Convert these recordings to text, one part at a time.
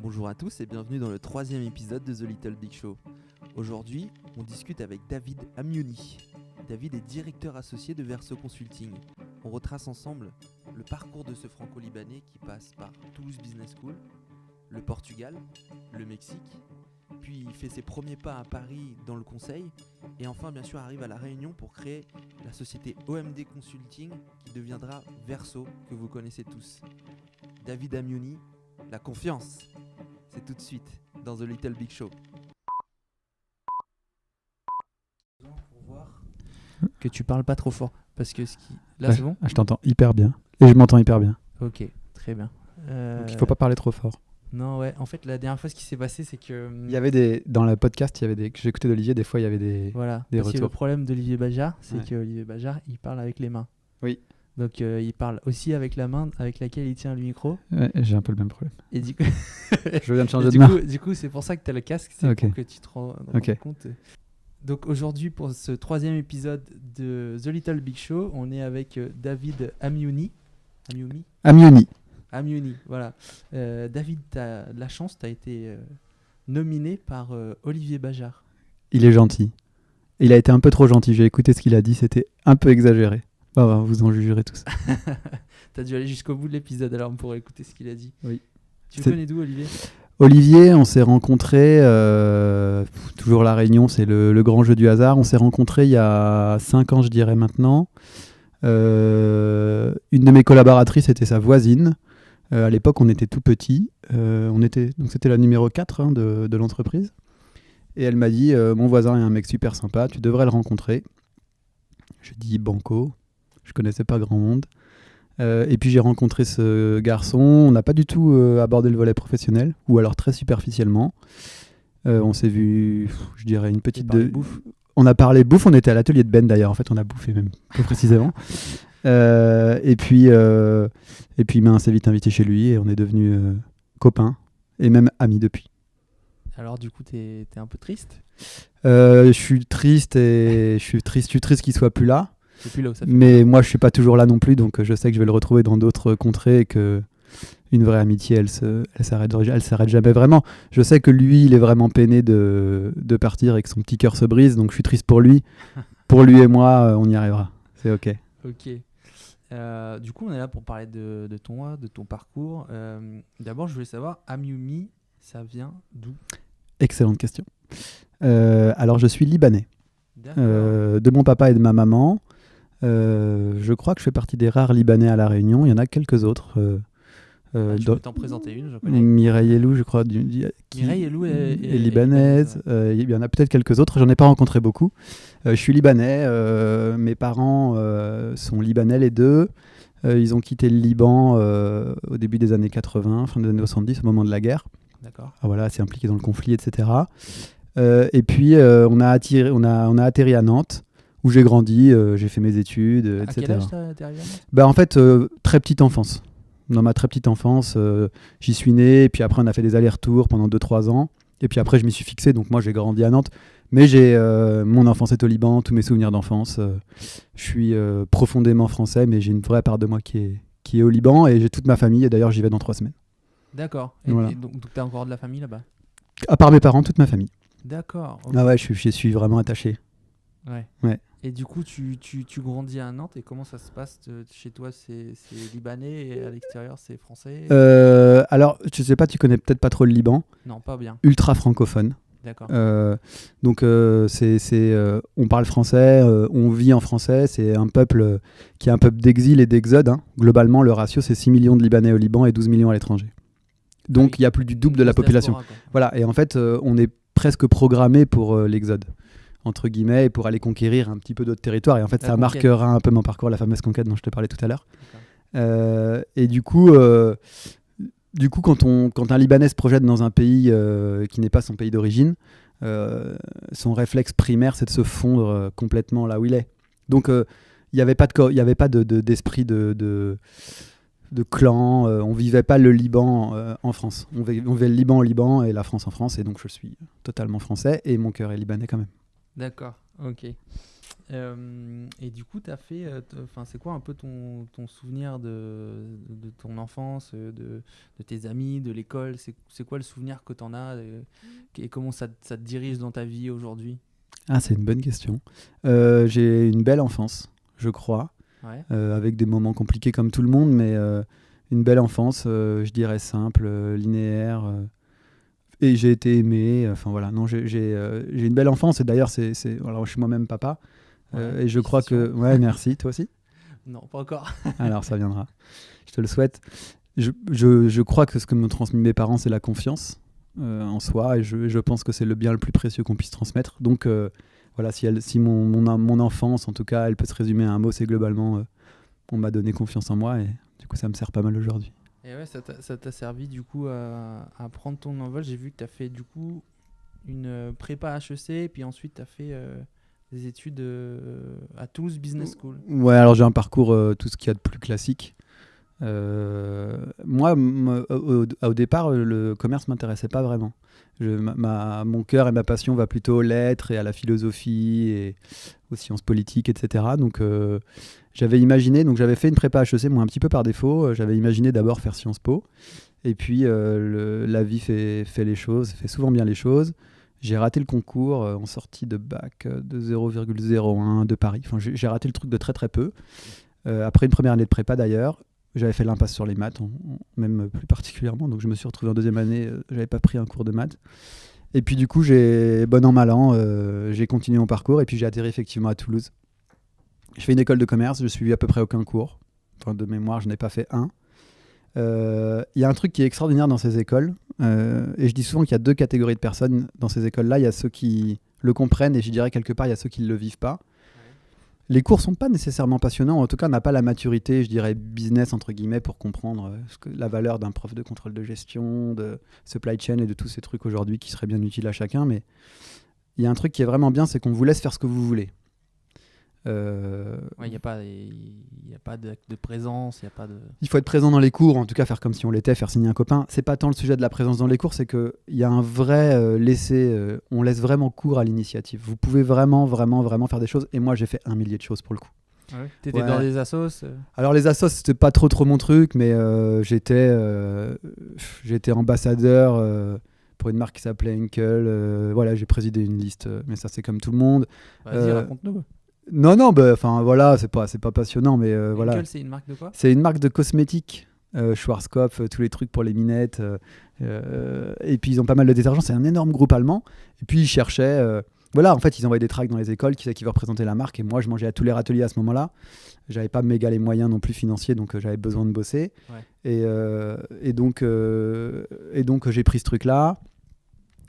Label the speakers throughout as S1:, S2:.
S1: Bonjour à tous et bienvenue dans le 3e épisode de The Little Big Show. Aujourd'hui, on discute avec David Amiouni. David est directeur associé de Verso Consulting. On retrace ensemble le parcours de ce franco-libanais qui passe par Toulouse Business School, le Portugal, le Mexique, puis il fait ses premiers pas à Paris dans le conseil et enfin bien sûr arrive à La Réunion pour créer la société OMD Consulting qui deviendra Verso que vous connaissez tous. David Amiouni, la confiance. C'est tout de suite dans The Little Big Show. Pour voir que tu parles pas trop fort parce que là
S2: ouais,
S1: c'est bon.
S2: Je t'entends hyper bien et je m'entends hyper bien.
S1: Ok, très bien.
S2: Donc il faut pas parler trop fort.
S1: Non ouais, en fait la dernière fois ce qui s'est passé c'est que
S2: Il y avait dans le podcast, que j'ai écouté d'Olivier, des fois il y avait des
S1: voilà,
S2: des
S1: parce que
S2: retours.
S1: le problème d'Olivier Bajard, c'est
S2: Ouais.
S1: que Olivier Bajard, il parle avec les mains.
S2: Oui.
S1: Donc il parle aussi avec la main avec laquelle il tient le micro.
S2: Ouais, j'ai un peu le même problème.
S1: Et du coup,
S2: Je viens de changer de main.
S1: Du coup, c'est pour ça que tu as le casque, c'est
S2: Ok.
S1: pour que tu te rendes compte. Donc aujourd'hui, pour ce 3e épisode de The Little Big Show, on est avec David Amiouni. Amiouni, voilà. David, tu as la chance, tu as été nominé par Olivier Bajard.
S2: Il est gentil. Il a été un peu trop gentil. J'ai écouté ce qu'il a dit, c'était un peu exagéré. Vous en jugerez tous.
S1: Tu as dû aller jusqu'au bout de l'épisode alors pour écouter ce qu'il a dit.
S2: Oui.
S1: Tu le connais d'où, Olivier ?
S2: Olivier, on s'est rencontrés, toujours La Réunion, c'est le grand jeu du hasard. On s'est rencontrés il y a 5 ans, je dirais maintenant. Une de mes collaboratrices était sa voisine. À l'époque, on était tout petits. Donc c'était la numéro 4 de l'entreprise. Et elle m'a dit, mon voisin est un mec super sympa, tu devrais le rencontrer. J'ai dit banco, je connaissais pas grand monde. Et puis j'ai rencontré ce garçon, on n'a pas du tout abordé le volet professionnel, ou alors très superficiellement. On s'est vu, je dirais, une petite...
S1: bouffe.
S2: On a parlé bouffe, on était à l'atelier de Ben d'ailleurs, en fait on a bouffé même, plus précisément. Et puis il m'a assez vite invité chez lui et on est devenus copains et même amis depuis.
S1: Alors du coup, t'es un peu triste ?
S2: Je suis triste qu'il soit plus là.
S1: Depuis là où ça fait
S2: Mais
S1: longtemps.
S2: moi, je suis pas toujours là non plus, donc je sais que je vais le retrouver dans d'autres contrées et que une vraie amitié, elle s'arrête jamais vraiment. Je sais que lui, il est vraiment peiné de partir et que son petit cœur se brise, donc je suis triste pour lui. Pour lui et moi, on y arrivera. C'est ok.
S1: Ok. Du coup, on est là pour parler de ton parcours. D'abord, je voulais savoir, Amiouni, ça vient d'où ?
S2: Excellente question. Alors, je suis libanais.
S1: D'accord.
S2: De mon papa et de ma maman. Je crois que je fais partie des rares Libanais à La Réunion. Il y en a quelques autres.
S1: Je peux t'en présenter une, je connais.
S2: Mireille Elou, je crois.
S1: Mireille Elou est
S2: libanaise.
S1: ouais.
S2: Il y en a peut-être quelques autres. J'en ai pas rencontré beaucoup. Je suis libanais. Mes parents sont libanais les deux. Ils ont quitté le Liban au début des années 80, fin des années 70, au moment de la guerre.
S1: D'accord.
S2: Voilà, c'est impliqué dans le conflit, etc. Et puis on a atterri à Nantes, où j'ai grandi, j'ai fait mes études,
S1: À
S2: etc.
S1: quel âge t'es arrivé à Nantes ?
S2: En fait, très petite enfance. Dans ma très petite enfance, j'y suis né, et puis après on a fait des allers-retours pendant 2-3 ans, et puis après je m'y suis fixé, donc moi j'ai grandi à Nantes, mais mon enfance est au Liban, tous mes souvenirs d'enfance, je suis profondément français, mais j'ai une vraie part de moi qui est au Liban, et j'ai toute ma famille, et d'ailleurs j'y vais dans 3 semaines.
S1: D'accord.
S2: Voilà.
S1: Et donc t'as encore de la famille là-bas ?
S2: À part mes parents, toute ma famille.
S1: D'accord. Ok.
S2: Ah ouais, je suis vraiment attaché. Ouais.
S1: Et du coup, tu grandis à Nantes et comment ça se passe chez toi, c'est libanais et à l'extérieur c'est français ?
S2: Alors, je sais pas, tu connais peut-être pas trop le Liban.
S1: Non, pas bien.
S2: Ultra francophone.
S1: D'accord.
S2: Donc, on parle français, on vit en français. C'est un peuple qui est un peuple d'exil et d'exode. Hein. Globalement, le ratio, c'est 6 millions de Libanais au Liban et 12 millions à l'étranger. Donc, il y a plus du double de la population.
S1: Diaspora, quoi.
S2: Voilà. Et en fait, on est presque programmé pour l'exode, entre guillemets, et pour aller conquérir un petit peu d'autres territoires. Et en fait,
S1: La
S2: ça
S1: conquête.
S2: marquera un peu mon parcours, la fameuse conquête dont je te parlais tout à l'heure. Et du coup, quand un Libanais se projette dans un pays qui n'est pas son pays d'origine, son réflexe primaire, c'est de se fondre complètement là où il est. Donc, il n'y avait pas d'esprit de clan. On vivait pas le Liban en France. On vivait le Liban au Liban et la France en France. Et donc, je suis totalement français et mon cœur est libanais quand même.
S1: D'accord, ok. Et du coup, t'as fait. C'est quoi un peu ton souvenir de ton enfance, de tes amis, de l'école? C'est quoi le souvenir que t'en as et comment ça te dirige dans ta vie aujourd'hui?
S2: Ah, c'est une bonne question. J'ai une belle enfance, je crois,
S1: Ouais.
S2: avec des moments compliqués comme tout le monde, mais une belle enfance, je dirais simple, linéaire. Et j'ai été aimé. Enfin voilà, non, j'ai une belle enfance. Et d'ailleurs, alors, je suis moi-même papa.
S1: Ouais,
S2: Et je crois que...
S1: félicitations.
S2: Ouais, merci. Toi aussi?
S1: Non, pas encore.
S2: Alors, ça viendra. Je te le souhaite. Je crois que ce que m'ont transmis mes parents, c'est la confiance en soi. Et je pense que c'est le bien le plus précieux qu'on puisse transmettre. Donc, voilà, si mon enfance, en tout cas, elle peut se résumer à un mot, c'est globalement, on m'a donné confiance en moi. Et du coup, ça me sert pas mal aujourd'hui.
S1: Et ouais, ça t'a servi du coup à prendre ton envol. J'ai vu que tu as fait du coup une prépa HEC, puis ensuite tu as fait des études à Toulouse Business School.
S2: Ouais, alors j'ai un parcours tout ce qu'il y a de plus classique. Moi, au départ, le commerce m'intéressait pas vraiment. Mon cœur et ma passion va plutôt aux lettres et à la philosophie et aux sciences politiques, etc. Donc j'avais imaginé, donc j'avais fait une prépa HEC, moi un petit peu par défaut. J'avais imaginé d'abord faire Sciences Po. Et puis la vie fait les choses, fait souvent bien les choses. J'ai raté le concours en sortie de bac de 0,01 de Paris. Enfin, j'ai raté le truc de très très peu. Après une première année de prépa d'ailleurs, j'avais fait l'impasse sur les maths, même plus particulièrement. Donc je me suis retrouvé en deuxième année, j'avais pas pris un cours de maths. Et puis du coup, bon an mal an, j'ai continué mon parcours et puis j'ai atterri effectivement à Toulouse. Je fais une école de commerce, je suivi à peu près aucun cours. Enfin, de mémoire, je n'ai pas fait un. Il y a un truc qui est extraordinaire dans ces écoles, et je dis souvent qu'il y a deux catégories de personnes dans ces écoles-là. Il y a ceux qui le comprennent et je dirais quelque part, il y a ceux qui ne le vivent pas. Les cours sont pas nécessairement passionnants, en tout cas on n'a pas la maturité, je dirais business entre guillemets, pour comprendre la valeur d'un prof de contrôle de gestion, de supply chain et de tous ces trucs aujourd'hui qui seraient bien utiles à chacun. Mais il y a un truc qui est vraiment bien, c'est qu'on vous laisse faire ce que vous voulez.
S1: Il n'y a pas de présence, il y a pas de...
S2: Il faut être présent dans les cours, en tout cas faire comme si on l'était, faire signer un copain. C'est pas tant le sujet de la présence dans les cours, c'est qu'il y a un vrai on laisse vraiment cours à l'initiative. Vous pouvez vraiment faire des choses. Et moi, j'ai fait 1 millier de choses pour le coup.
S1: Ouais. T'étais dans des assos
S2: Alors les assos, c'était pas trop mon truc, mais j'étais ambassadeur pour une marque qui s'appelait Henkel. Voilà, j'ai présidé une liste, mais ça c'est comme tout le monde.
S1: Vas-y, raconte-nous.
S2: Non, enfin voilà, c'est pas passionnant, mais voilà.
S1: Henkel, c'est une marque de quoi?
S2: C'est une marque de cosmétiques, Schwarzkopf, tous les trucs pour les minettes. Et puis ils ont pas mal de détergents, c'est un énorme groupe allemand. Et puis ils cherchaient, voilà, en fait ils envoyaient des tracts dans les écoles, qui c'est qui veut représenter la marque. Et moi je mangeais à tous les râteliers à ce moment-là. J'avais pas méga les moyens non plus financiers, donc j'avais besoin de bosser. Ouais. Et donc j'ai pris ce truc-là.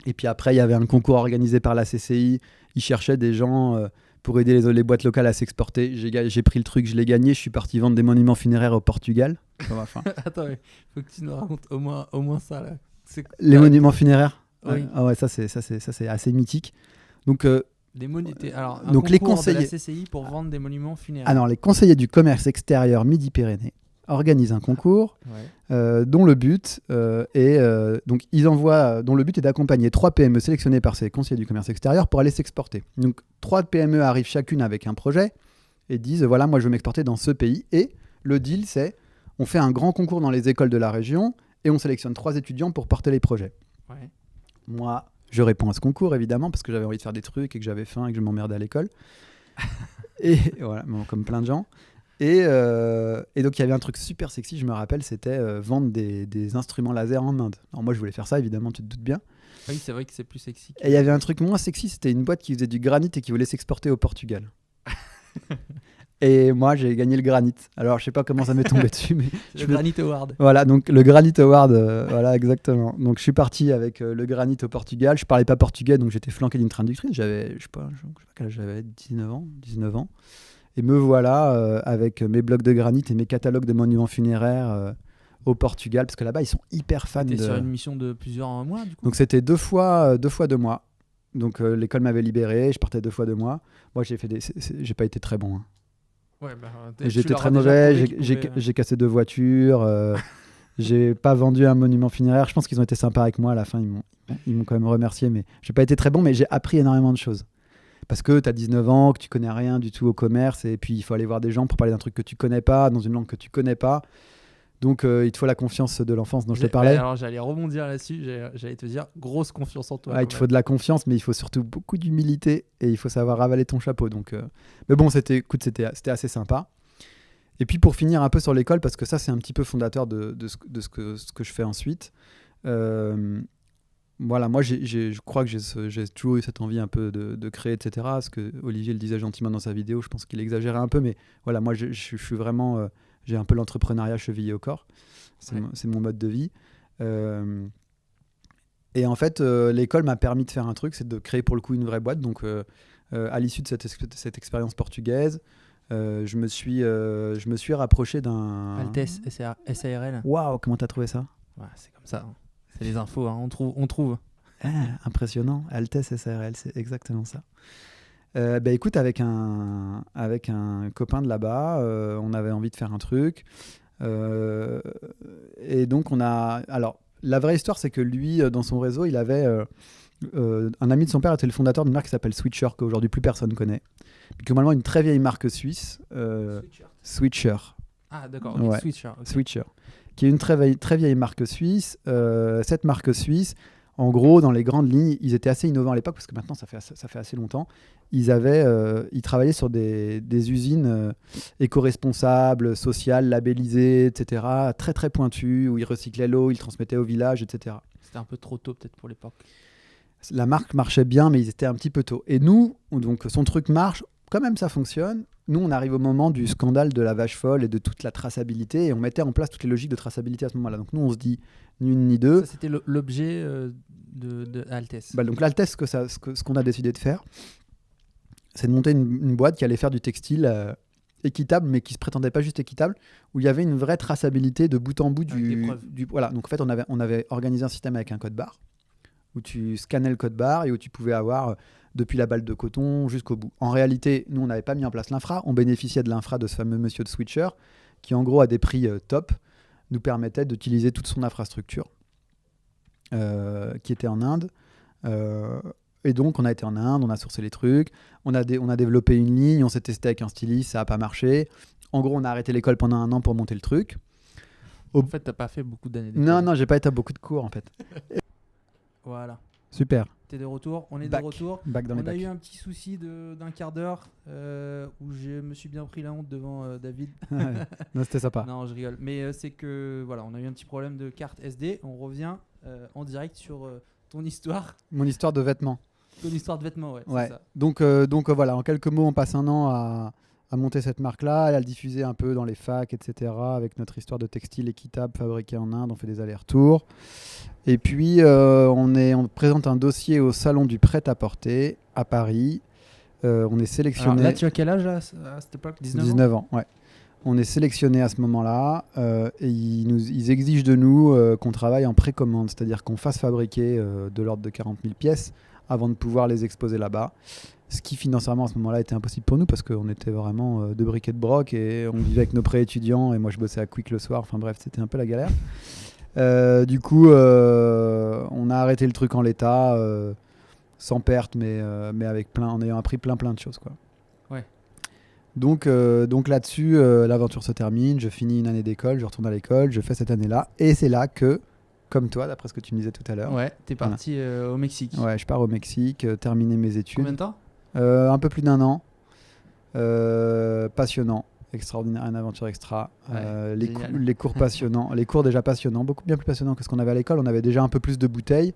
S2: Et puis après il y avait un concours organisé par la CCI. Ils cherchaient des gens... pour aider les boîtes locales à s'exporter. J'ai pris le truc, je l'ai gagné, je suis parti vendre des monuments funéraires au Portugal.
S1: Attends, il faut que tu nous racontes au moins ça. Là.
S2: Les monuments funéraires.
S1: Oui.
S2: Ah ouais, ça c'est assez mythique. Donc,
S1: donc les conseillers de la CCI pour vendre des monuments funéraires.
S2: Alors, les conseillers du commerce extérieur Midi-Pyrénées organisent un concours dont le but dont le but est d'accompagner 3 PME sélectionnées par ces conseillers du commerce extérieur pour aller s'exporter. Donc 3 PME arrivent chacune avec un projet et disent voilà, moi je veux m'exporter dans ce pays, et le deal c'est on fait un grand concours dans les écoles de la région et on sélectionne 3 étudiants pour porter les projets.
S1: Ouais.
S2: Moi je réponds à ce concours évidemment parce que j'avais envie de faire des trucs et que j'avais faim et que je m'emmerdais à l'école. Et voilà, bon, comme plein de gens. Et donc il y avait un truc super sexy, je me rappelle, c'était vendre des instruments laser en Inde. Alors moi je voulais faire ça, évidemment, tu te doutes bien.
S1: Oui, c'est vrai que c'est plus sexy.
S2: Et il y avait un truc moins sexy, c'était une boîte qui faisait du granit et qui voulait s'exporter au Portugal. Et moi j'ai gagné le granit. Alors je sais pas comment ça m'est tombé dessus, mais
S1: le Granit Award.
S2: Voilà, donc le Granit Award, voilà exactement. Donc je suis parti avec le granit au Portugal. Je parlais pas portugais, donc j'étais flanqué d'une traductrice. J'avais, je sais pas quel âge j'avais, 19 ans. Et me voilà avec mes blocs de granit et mes catalogues de monuments funéraires au Portugal, parce que là-bas, ils sont hyper fans.
S1: T'es sur une mission de plusieurs mois, du coup.
S2: Donc c'était 2 fois 2 mois. Donc l'école m'avait libéré, je partais 2 fois 2 mois. Moi, j'ai pas été très bon. Hein.
S1: Ouais,
S2: j'étais très mauvais, j'ai cassé 2 voitures, j'ai pas vendu un monument funéraire. Je pense qu'ils ont été sympas avec moi à la fin, ils m'ont quand même remercié, mais j'ai pas été très bon, mais j'ai appris énormément de choses. Parce que tu as 19 ans, que tu connais rien du tout au commerce, et puis il faut aller voir des gens pour parler d'un truc que tu connais pas, dans une langue que tu connais pas. Donc il te faut la confiance de l'enfance dont je te parlais.
S1: Alors j'allais rebondir là-dessus, j'allais te dire grosse confiance en toi.
S2: Il te faut de la confiance, mais il faut surtout beaucoup d'humilité et il faut savoir avaler ton chapeau. Donc, mais bon, c'était assez sympa. Et puis pour finir un peu sur l'école, parce que ça c'est un petit peu fondateur de ce que je fais ensuite. Voilà, moi je crois que j'ai toujours eu cette envie un peu de créer, etc. Ce que Olivier le disait gentiment dans sa vidéo, je pense qu'il exagérait un peu, mais voilà, moi je suis vraiment, j'ai un peu l'entrepreneuriat chevillé au corps. C'est mon mode de vie. Et en fait, l'école m'a permis de faire un truc, c'est de créer pour le coup une vraie boîte. Donc à l'issue de cette expérience portugaise, je me suis rapproché d'un...
S1: Altes SARL.
S2: Waouh, comment t'as trouvé ça?
S1: Ouais, c'est comme ça. C'est les infos, hein. On trouve.
S2: Ah, impressionnant. Altes SARL, c'est exactement ça. Écoute, avec un copain de là-bas, on avait envie de faire un truc. Et donc, on a... Alors, la vraie histoire, c'est que lui, dans son réseau, il avait... un ami de son père était le fondateur d'une marque qui s'appelle Switcher, qu'aujourd'hui plus personne connaît. Normalement, une très vieille marque suisse. Switcher.
S1: Ah, d'accord. Okay.
S2: Ouais.
S1: Switcher. Okay.
S2: Switcher. Qui est une très vieille marque suisse. Cette marque suisse, en gros, dans les grandes lignes, ils étaient assez innovants à l'époque, parce que maintenant, ça fait assez longtemps. Ils travaillaient sur des usines éco-responsables, sociales, labellisées, etc. Très, très pointues, où ils recyclaient l'eau, ils transmettaient au village, etc.
S1: C'était un peu trop tôt, peut-être, pour l'époque.
S2: La marque marchait bien, mais ils étaient un petit peu tôt. Et nous, donc son truc marche, quand même ça fonctionne. Nous, on arrive au moment du scandale de la vache folle et de toute la traçabilité, et on mettait en place toutes les logiques de traçabilité à ce moment-là. Donc nous, on se dit ni une ni deux.
S1: Ça, c'était l'objet de Altes.
S2: Donc l'Altes, ce qu'on a décidé de faire, c'est de monter une boîte qui allait faire du textile équitable, mais qui se prétendait pas juste équitable, où il y avait une vraie traçabilité de bout en bout voilà. Donc en fait, on avait organisé un système avec un code barre, où tu scannais le code barre et où tu pouvais avoir depuis la balle de coton jusqu'au bout. En réalité, nous, on n'avait pas mis en place l'infra. On bénéficiait de l'infra de ce fameux monsieur de Switcher, qui en gros, à des prix top, nous permettait d'utiliser toute son infrastructure, qui était en Inde. Et donc, on a été en Inde, on a sourcé les trucs, on a développé une ligne, on s'est testé avec un styliste, ça n'a pas marché. En gros, on a arrêté l'école pendant 1 an pour monter le truc.
S1: En fait, tu n'as pas fait beaucoup d'années d'école.
S2: Non, j'ai pas été à beaucoup de cours, en fait.
S1: Voilà.
S2: Super.
S1: T'es de retour, on est
S2: Back.
S1: de retour.
S2: Back dans
S1: on
S2: les
S1: a
S2: bacs.
S1: eu un petit souci d'un quart d'heure où je me suis bien pris la honte devant David.
S2: Ouais. Non, c'était sympa.
S1: Non, je rigole. Mais c'est que voilà, on a eu un petit problème de carte SD. On revient en direct sur ton histoire.
S2: Mon histoire de vêtements.
S1: Ton histoire de vêtements, ouais.
S2: Ouais.
S1: C'est ça.
S2: Donc voilà, en quelques mots, on passe 1 an à monter cette marque-là, à la diffuser un peu dans les facs, etc. Avec notre histoire de textile équitable fabriqué en Inde. On fait des allers-retours. Et puis, on présente un dossier au salon du prêt-à-porter à Paris. On est sélectionné...
S1: Alors là, tu as quel âge à cette époque?
S2: 19 ans, ouais. On est sélectionné à ce moment-là et ils exigent de nous qu'on travaille en précommande, c'est-à-dire qu'on fasse fabriquer de l'ordre de 40 000 pièces avant de pouvoir les exposer là-bas. Ce qui financièrement à ce moment-là était impossible pour nous parce qu'on était vraiment de briques et de broc et on vivait avec nos pré-étudiants et moi je bossais à Quick le soir. Enfin bref, c'était un peu la galère. Du coup, on a arrêté le truc en l'état, sans perte, mais en ayant appris plein de choses, quoi.
S1: Ouais.
S2: Donc là-dessus, l'aventure se termine. Je finis une année d'école, je retourne à l'école, je fais cette année-là, et c'est là que, comme toi, d'après ce que tu me disais tout à l'heure.
S1: Ouais, t'es parti au Mexique.
S2: Ouais, je pars au Mexique, terminer mes études.
S1: Combien de temps?
S2: Un peu plus d'1 an. Passionnant. Extraordinaire, une aventure extra.
S1: Ouais,
S2: les cours passionnants, les cours déjà passionnants, beaucoup bien plus passionnants que ce qu'on avait à l'école. On avait déjà un peu plus de bouteilles.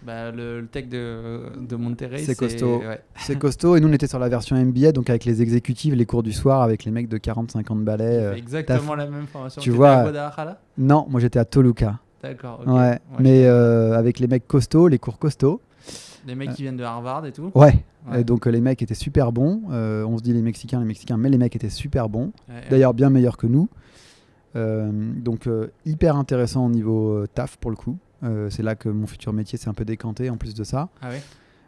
S1: Bah, le tech de Monterrey,
S2: c'est costaud.
S1: Ouais.
S2: C'est costaud. Et nous, on était sur la version MBA, donc avec les exécutives, les cours du soir, avec les mecs de 40-50 balais.
S1: Exactement la même formation.
S2: Tu vois,
S1: à Guadalajara?
S2: Non, moi j'étais à Toluca.
S1: D'accord. Okay.
S2: Ouais, mais avec les mecs costauds, les cours costauds.
S1: Des mecs qui viennent de Harvard et tout.
S2: Ouais. Et donc les mecs étaient super bons. On se dit les Mexicains, mais les mecs étaient super bons. D'ailleurs bien meilleurs que nous. Donc hyper intéressant au niveau taf pour le coup. C'est là que mon futur métier s'est un peu décanté en plus de ça.
S1: Ah ouais?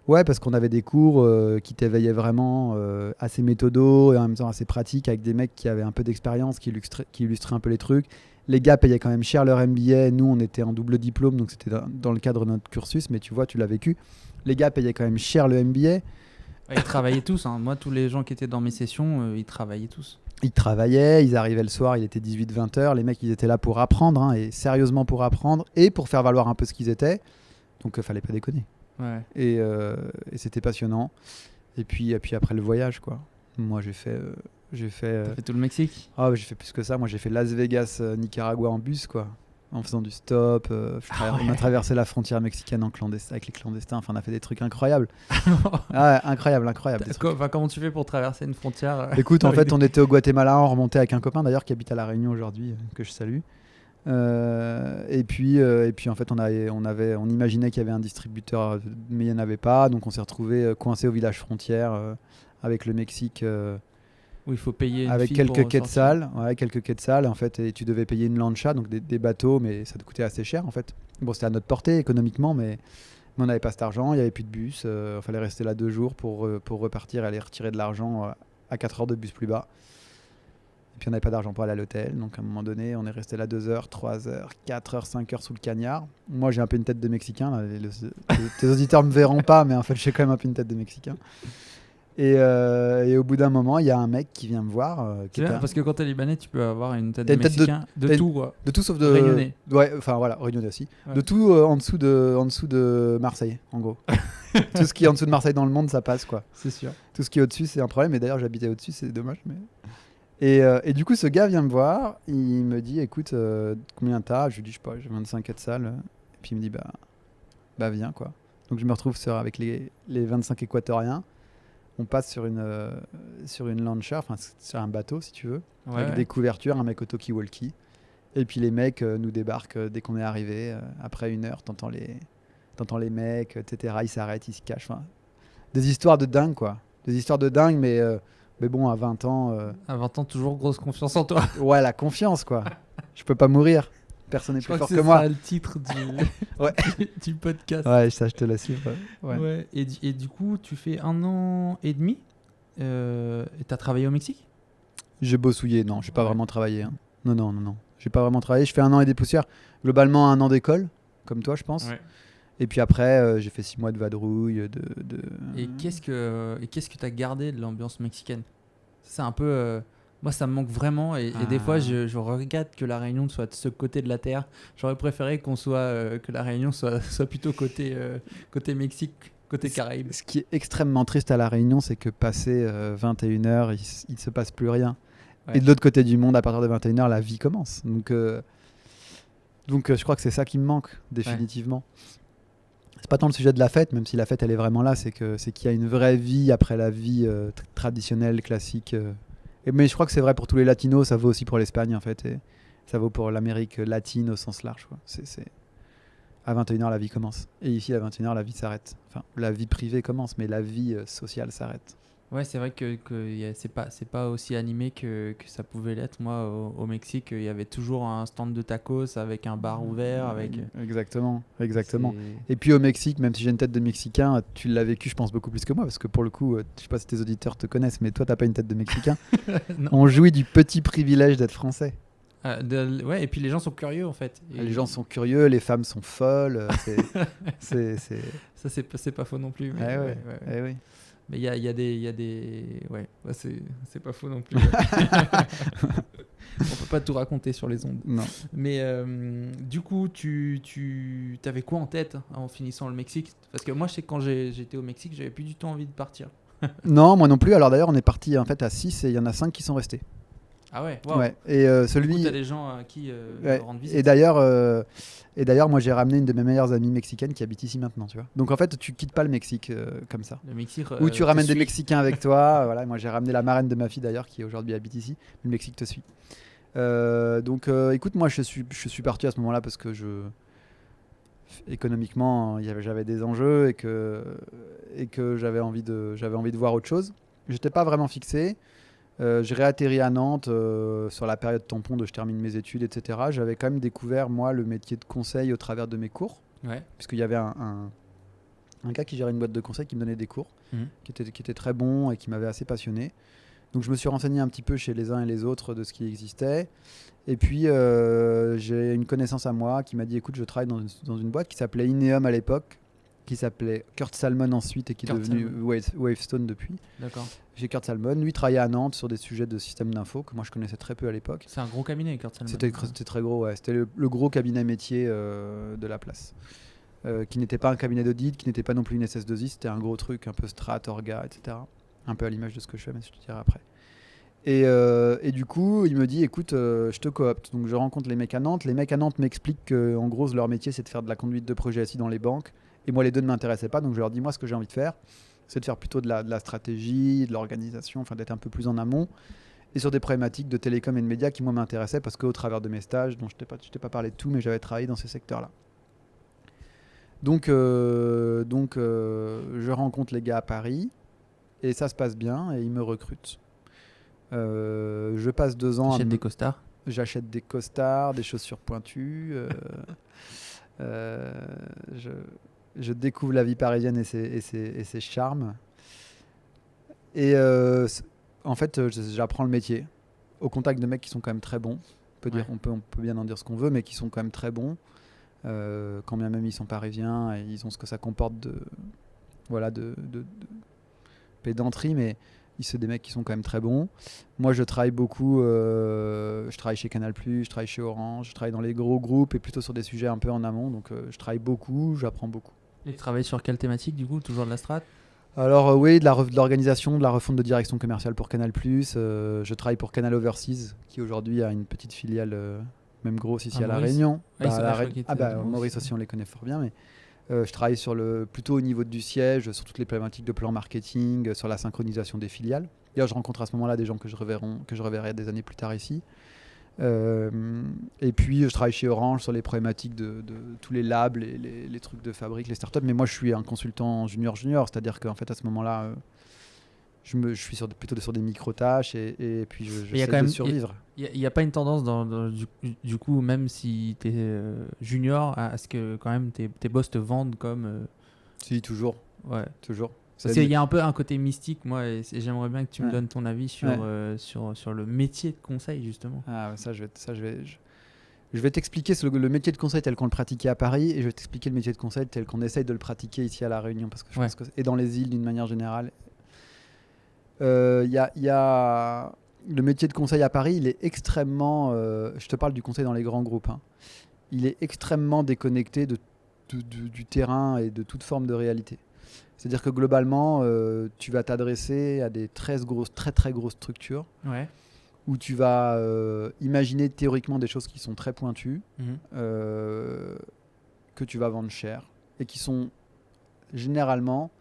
S2: Ouais, parce qu'on avait des cours qui t'éveillaient vraiment, assez méthodos et en même temps assez pratiques, avec des mecs qui avaient un peu d'expérience, qui illustraient un peu les trucs. Les gars payaient quand même cher leur MBA. Nous, on était en double diplôme, donc c'était dans le cadre de notre cursus, mais tu vois, tu l'as vécu. Les gars payaient quand même cher le MBA.
S3: Ils travaillaient tous. Hein. Moi, tous les gens qui étaient dans mes sessions, ils travaillaient tous.
S2: Ils travaillaient, ils arrivaient le soir, il était 18-20 heures. Les mecs, ils étaient là pour apprendre, hein, et sérieusement pour apprendre, et pour faire valoir un peu ce qu'ils étaient. Donc, fallait pas déconner.
S3: Ouais.
S2: Et c'était passionnant. Et puis après le voyage, quoi. Moi, j'ai fait...
S3: T'as fait tout le Mexique?
S2: Ah, j'ai fait plus que ça. Moi, j'ai fait Las Vegas, Nicaragua en bus, quoi. En faisant du stop. On a traversé la frontière mexicaine avec les clandestins. Enfin, on a fait des trucs incroyables. Incroyable.
S3: Comment tu fais pour traverser une frontière
S2: Écoute, en fait, on était au Guatemala. On remontait avec un copain, d'ailleurs, qui habite à La Réunion aujourd'hui, que je salue. Et puis, en fait, on imaginait qu'il y avait un distributeur, mais il n'y en avait pas. Donc, on s'est retrouvé coincé au village frontière avec le Mexique.
S3: Où il faut payer
S2: avec quelques quetzals, en fait, et tu devais payer une lancha, donc des bateaux, mais ça te coûtait assez cher en fait. Bon, c'était à notre portée économiquement, mais on n'avait pas cet argent, il n'y avait plus de bus, il fallait rester là 2 jours pour repartir et aller retirer de l'argent à 4 heures de bus plus bas. Et puis on n'avait pas d'argent pour aller à l'hôtel, donc à un moment donné, on est resté là 2 heures, 3 heures, 4 heures, 5 heures sous le cagnard. Moi, j'ai un peu une tête de Mexicain, là. Tes auditeurs ne me verront pas, mais en fait, j'ai quand même un peu une tête de Mexicain. Et au bout d'un moment, il y a un mec qui vient me voir.
S3: Parce que quand t'es libanais, tu peux avoir une tête de Mexicain de tout, quoi.
S2: De tout sauf de.
S3: Réunionnais.
S2: Ouais, enfin voilà, réunionnais aussi. Ouais. De tout en dessous de Marseille, en gros. Tout ce qui est en dessous de Marseille dans le monde, ça passe, quoi.
S3: C'est sûr.
S2: Tout ce qui est au-dessus, c'est un problème. Et d'ailleurs, j'habitais au-dessus, c'est dommage. Mais... Et du coup, ce gars vient me voir. Il me dit, écoute, combien t'as? Je lui dis, je sais pas, j'ai 25 quetzals. Et puis il me dit, bah viens, quoi. Donc je me retrouve avec les 25 équatoriens. On passe sur une lancha, enfin sur un bateau si tu veux, avec des couvertures, un mec au talkie-walkie. Et puis les mecs nous débarquent dès qu'on est arrivé. Après 1 heure, t'entends les mecs, etc. Ils s'arrêtent, ils se cachent. Enfin, des histoires de dingue, quoi. Des histoires de dingue, mais bon, à 20 ans...
S3: À 20 ans, toujours grosse confiance en toi.
S2: Ouais, la confiance, quoi. Je peux pas mourir. Personne n'est plus fort que moi.
S3: C'est ça le titre du podcast.
S2: Ouais, ça, je te l'assure.
S3: Ouais. Et du coup, tu fais 1 an et demi et t'as travaillé au Mexique?
S2: J'ai bossouillé, non, j'ai pas vraiment travaillé. Hein. Non. J'ai pas vraiment travaillé. Je fais 1 an et des poussières. Globalement, 1 an d'école, comme toi, je pense. Ouais. Et puis après, j'ai fait 6 mois de vadrouille.
S3: Et qu'est-ce que t'as gardé de l'ambiance mexicaine? C'est un peu... Moi, ça me manque vraiment et des fois, je regrette que la Réunion soit de ce côté de la terre. J'aurais préféré que la Réunion soit plutôt côté Mexique, côté Caraïbes.
S2: Ce qui est extrêmement triste à la Réunion, c'est que passé 21h, il ne se passe plus rien. Ouais. Et de l'autre côté du monde, à partir de 21h, la vie commence. Donc je crois que c'est ça qui me manque, définitivement. Ouais. C'est pas tant le sujet de la fête, même si la fête, elle est vraiment là. C'est qu'il y a une vraie vie après la vie traditionnelle, classique. Mais je crois que c'est vrai pour tous les latinos, ça vaut aussi pour l'Espagne en fait, et ça vaut pour l'Amérique latine au sens large, quoi. À 21h la vie commence, et ici à 21h la vie s'arrête. Enfin, la vie privée commence, mais la vie sociale s'arrête.
S3: Ouais, c'est vrai que c'est pas aussi animé que ça pouvait l'être. Moi, au Mexique, il y avait toujours un stand de tacos avec un bar ouvert.
S2: Exactement. Et puis au Mexique, même si j'ai une tête de Mexicain, tu l'as vécu, je pense, beaucoup plus que moi, parce que pour le coup, je sais pas si tes auditeurs te connaissent, mais toi, t'as pas une tête de Mexicain. On jouit du petit privilège d'être français.
S3: Ouais, et puis les gens sont curieux, en fait.
S2: Les gens sont curieux, les femmes sont folles.
S3: Ça, c'est pas faux non plus. Mais
S2: oui.
S3: Mais il y a des... Ouais, c'est pas faux non plus. On peut pas tout raconter sur les ondes.
S2: Non.
S3: Mais du coup, tu avais quoi en tête en finissant le Mexique? Parce que moi, je sais que quand j'étais au Mexique, j'avais plus du tout envie de partir.
S2: Non, moi non plus. Alors d'ailleurs, on est parti en fait à 6 et il y en a 5 qui sont restés.
S3: Ah ouais, wow.
S2: Ouais. Et celui...
S3: Du coup, t'as des gens qui rendent visite.
S2: Et d'ailleurs, moi j'ai ramené une de mes meilleures amies mexicaines qui habite ici maintenant, tu vois. Donc en fait, tu quittes pas le Mexique comme ça.
S3: Le Mexique.
S2: Ou tu ramènes des Mexicains avec toi. Voilà, moi j'ai ramené la marraine de ma fille d'ailleurs qui aujourd'hui habite ici. Le Mexique te suit. Donc écoute, moi je suis parti à ce moment-là parce que économiquement j'avais des enjeux et que j'avais envie de voir autre chose. J'étais pas vraiment fixé. J'ai réatterri à Nantes sur la période tampon de je termine mes études, etc. J'avais quand même découvert, moi, le métier de conseil au travers de mes cours.
S3: Ouais.
S2: Puisqu'il y avait un gars qui gérait une boîte de conseil qui me donnait des cours, qui était très bon et qui m'avait assez passionné. Donc je me suis renseigné un petit peu chez les uns et les autres de ce qui existait. Et puis j'ai une connaissance à moi qui m'a dit, écoute, je travaille dans une boîte qui s'appelait Ineum à l'époque. qui s'appelait Kurt Salmon ensuite et qui est
S3: Kurt
S2: devenu
S3: Salmon.
S2: Wavestone depuis.
S3: D'accord.
S2: Chez Kurt Salmon, lui travaillait à Nantes sur des sujets de système d'info que moi je connaissais très peu à l'époque.
S3: C'est un gros cabinet, Kurt Salmon.
S2: C'était très gros, ouais. C'était le gros cabinet métier de la place. Qui n'était pas un cabinet d'audit, qui n'était pas non plus une SS2I, c'était un gros truc, un peu strat, orga, etc. Un peu à l'image de ce que je fais, mais je te dirai après. Et du coup, il me dit, écoute, je te coopte. Donc je rencontre les mecs à Nantes. Les mecs à Nantes m'expliquent qu'en gros, leur métier, c'est de faire de la conduite de projet assis dans les banques. Et moi, les deux ne m'intéressaient pas. Donc je leur dis, moi, ce que j'ai envie de faire, c'est de faire plutôt de la stratégie, de l'organisation, enfin d'être un peu plus en amont. Et sur des problématiques de télécom et de médias qui, moi, m'intéressaient parce qu'au travers de mes stages, dont je t'ai pas parlé de tout, mais j'avais travaillé dans ces secteurs-là. Donc, je rencontre les gars à Paris et ça se passe bien et ils me recrutent. Je passe 2 ans.
S3: T'achètes des costards.
S2: J'achète des costards, des chaussures pointues. Je découvre la vie parisienne et ses charmes. Et en fait, j'apprends le métier au contact de mecs qui sont quand même très bons. On peut bien en dire ce qu'on veut, mais qui sont quand même très bons. Quand bien même ils sont parisiens et ils ont ce que ça comporte de pédanterie, mais c'est des mecs qui sont quand même très bons. Moi je travaille beaucoup, je travaille chez Canal+, je travaille chez Orange, je travaille dans les gros groupes et plutôt sur des sujets un peu en amont, donc je travaille beaucoup, j'apprends beaucoup.
S3: Et tu travailles sur quelle thématique du coup? Toujours de la strat?
S2: Alors oui, de l'organisation, de la refonte de direction commerciale pour Canal+, je travaille pour Canal Overseas qui aujourd'hui a une petite filiale même grosse ici à La Réunion. Maurice aussi, on les connaît fort bien, mais je travaille plutôt au niveau du siège, sur toutes les problématiques de plan marketing, sur la synchronisation des filiales. D'ailleurs, je rencontre à ce moment-là des gens que je reverrai des années plus tard ici. Et puis, je travaille chez Orange sur les problématiques de tous les labs, les trucs de fabrique, les startups. Mais moi, je suis un consultant junior, c'est-à-dire qu'en fait, à ce moment-là, je suis plutôt sur des micro-tâches et puis j'essaie de survivre.
S3: Il n'y a pas une tendance, du coup, même si tu es junior, à ce que quand même tes boss te vendent comme...
S2: Si, toujours.
S3: Ouais.
S2: Toujours.
S3: Parce qu'il y a un peu un côté mystique, moi, et j'aimerais bien que tu me donnes ton avis sur le métier de conseil, justement.
S2: Ah, je vais t'expliquer le métier de conseil tel qu'on le pratiquait à Paris et je vais t'expliquer le métier de conseil tel qu'on essaye de le pratiquer ici à La Réunion, parce que je pense que, et dans les îles d'une manière générale. Y a le métier de conseil à Paris, il est extrêmement, je te parle du conseil dans les grands groupes, hein, il est extrêmement déconnecté du terrain et de toute forme de réalité. C'est-à-dire que globalement, tu vas t'adresser à des très très grosses structures où tu vas imaginer théoriquement des choses qui sont très pointues, que tu vas vendre cher et qui sont généralement...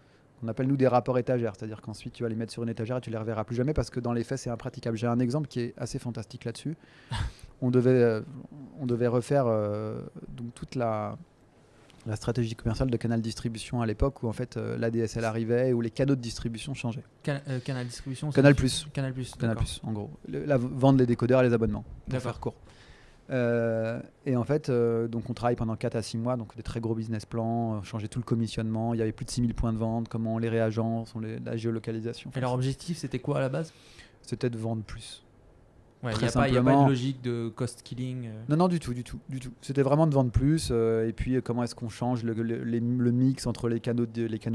S2: On appelle nous des rapports étagères, c'est-à-dire qu'ensuite tu vas les mettre sur une étagère et tu les reverras plus jamais parce que dans les faits c'est impraticable. J'ai un exemple qui est assez fantastique là-dessus. On devait refaire donc toute la stratégie commerciale de Canal Distribution à l'époque où en fait l'ADSL arrivait, où les canaux de distribution changeaient.
S3: Canal Distribution,
S2: Canal+.
S3: Canal+,
S2: en gros. Vendre les décodeurs et les abonnements, pour faire court. Et en fait, donc on travaille pendant 4 à 6 mois, donc des très gros business plans, changer tout le commissionnement. Il y avait plus de 6000 points de vente, comment on les réagence, la géolocalisation.
S3: Et leur objectif, c'était quoi à la base? C'était
S2: de vendre plus.
S3: Il n'y a pas de logique de cost killing.
S2: Non, du tout. C'était vraiment de vendre plus. Et puis, comment est-ce qu'on change le mix entre les canaux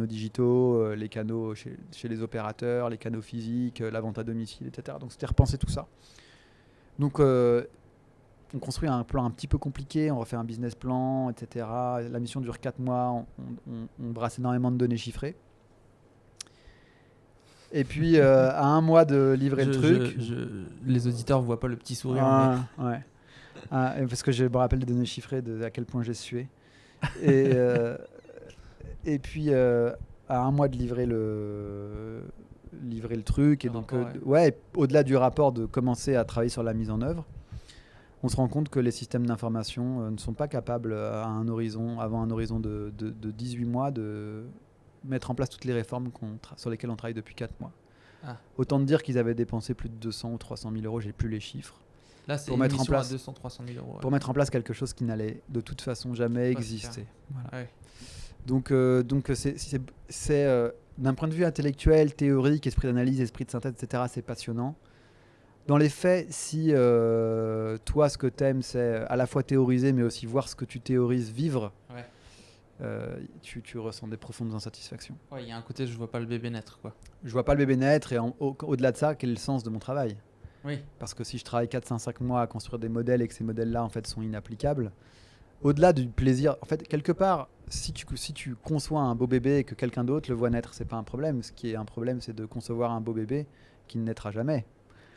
S2: digitaux, les canaux chez les opérateurs, les canaux physiques, la vente à domicile, etc. Donc, c'était repenser tout ça. Donc, on construit un plan un petit peu compliqué, on refait un business plan, etc. La mission dure 4 mois, on brasse énormément de données chiffrées. Et puis, à 1 mois de livrer le truc...
S3: les auditeurs ne voient pas le petit sourire.
S2: Parce que je me rappelle des données chiffrées, à quel point j'ai sué. Et puis, à 1 mois de livrer le truc. Et donc, au-delà du rapport, de commencer à travailler sur la mise en œuvre. On se rend compte que les systèmes d'information ne sont pas capables, avant un horizon de 18 mois, de mettre en place toutes les réformes sur lesquelles on travaille depuis 4 mois. Autant de dire qu'ils avaient dépensé plus de 200 ou 300 000 euros, j'ai plus les chiffres.
S3: Là, c'est une mission à 200-300 000 euros.
S2: Pour mettre en place quelque chose qui n'allait de toute façon jamais exister. Voilà. Donc c'est d'un point de vue intellectuel, théorique, esprit d'analyse, esprit de synthèse, etc., c'est passionnant. Dans les faits, si toi, ce que t'aimes, c'est à la fois théoriser, mais aussi voir ce que tu théorises vivre, tu ressens des profondes insatisfactions.
S3: Ouais, il y a un côté, je vois pas le bébé naître, quoi.
S2: Je vois pas le bébé naître et au-delà de ça, quel est le sens de mon travail ?
S3: Oui.
S2: Parce que si je travaille 4-5 mois à construire des modèles et que ces modèles-là en fait sont inapplicables, au-delà du plaisir, en fait quelque part, si tu conçois un beau bébé et que quelqu'un d'autre le voit naître, c'est pas un problème. Ce qui est un problème, c'est de concevoir un beau bébé qui ne naîtra jamais.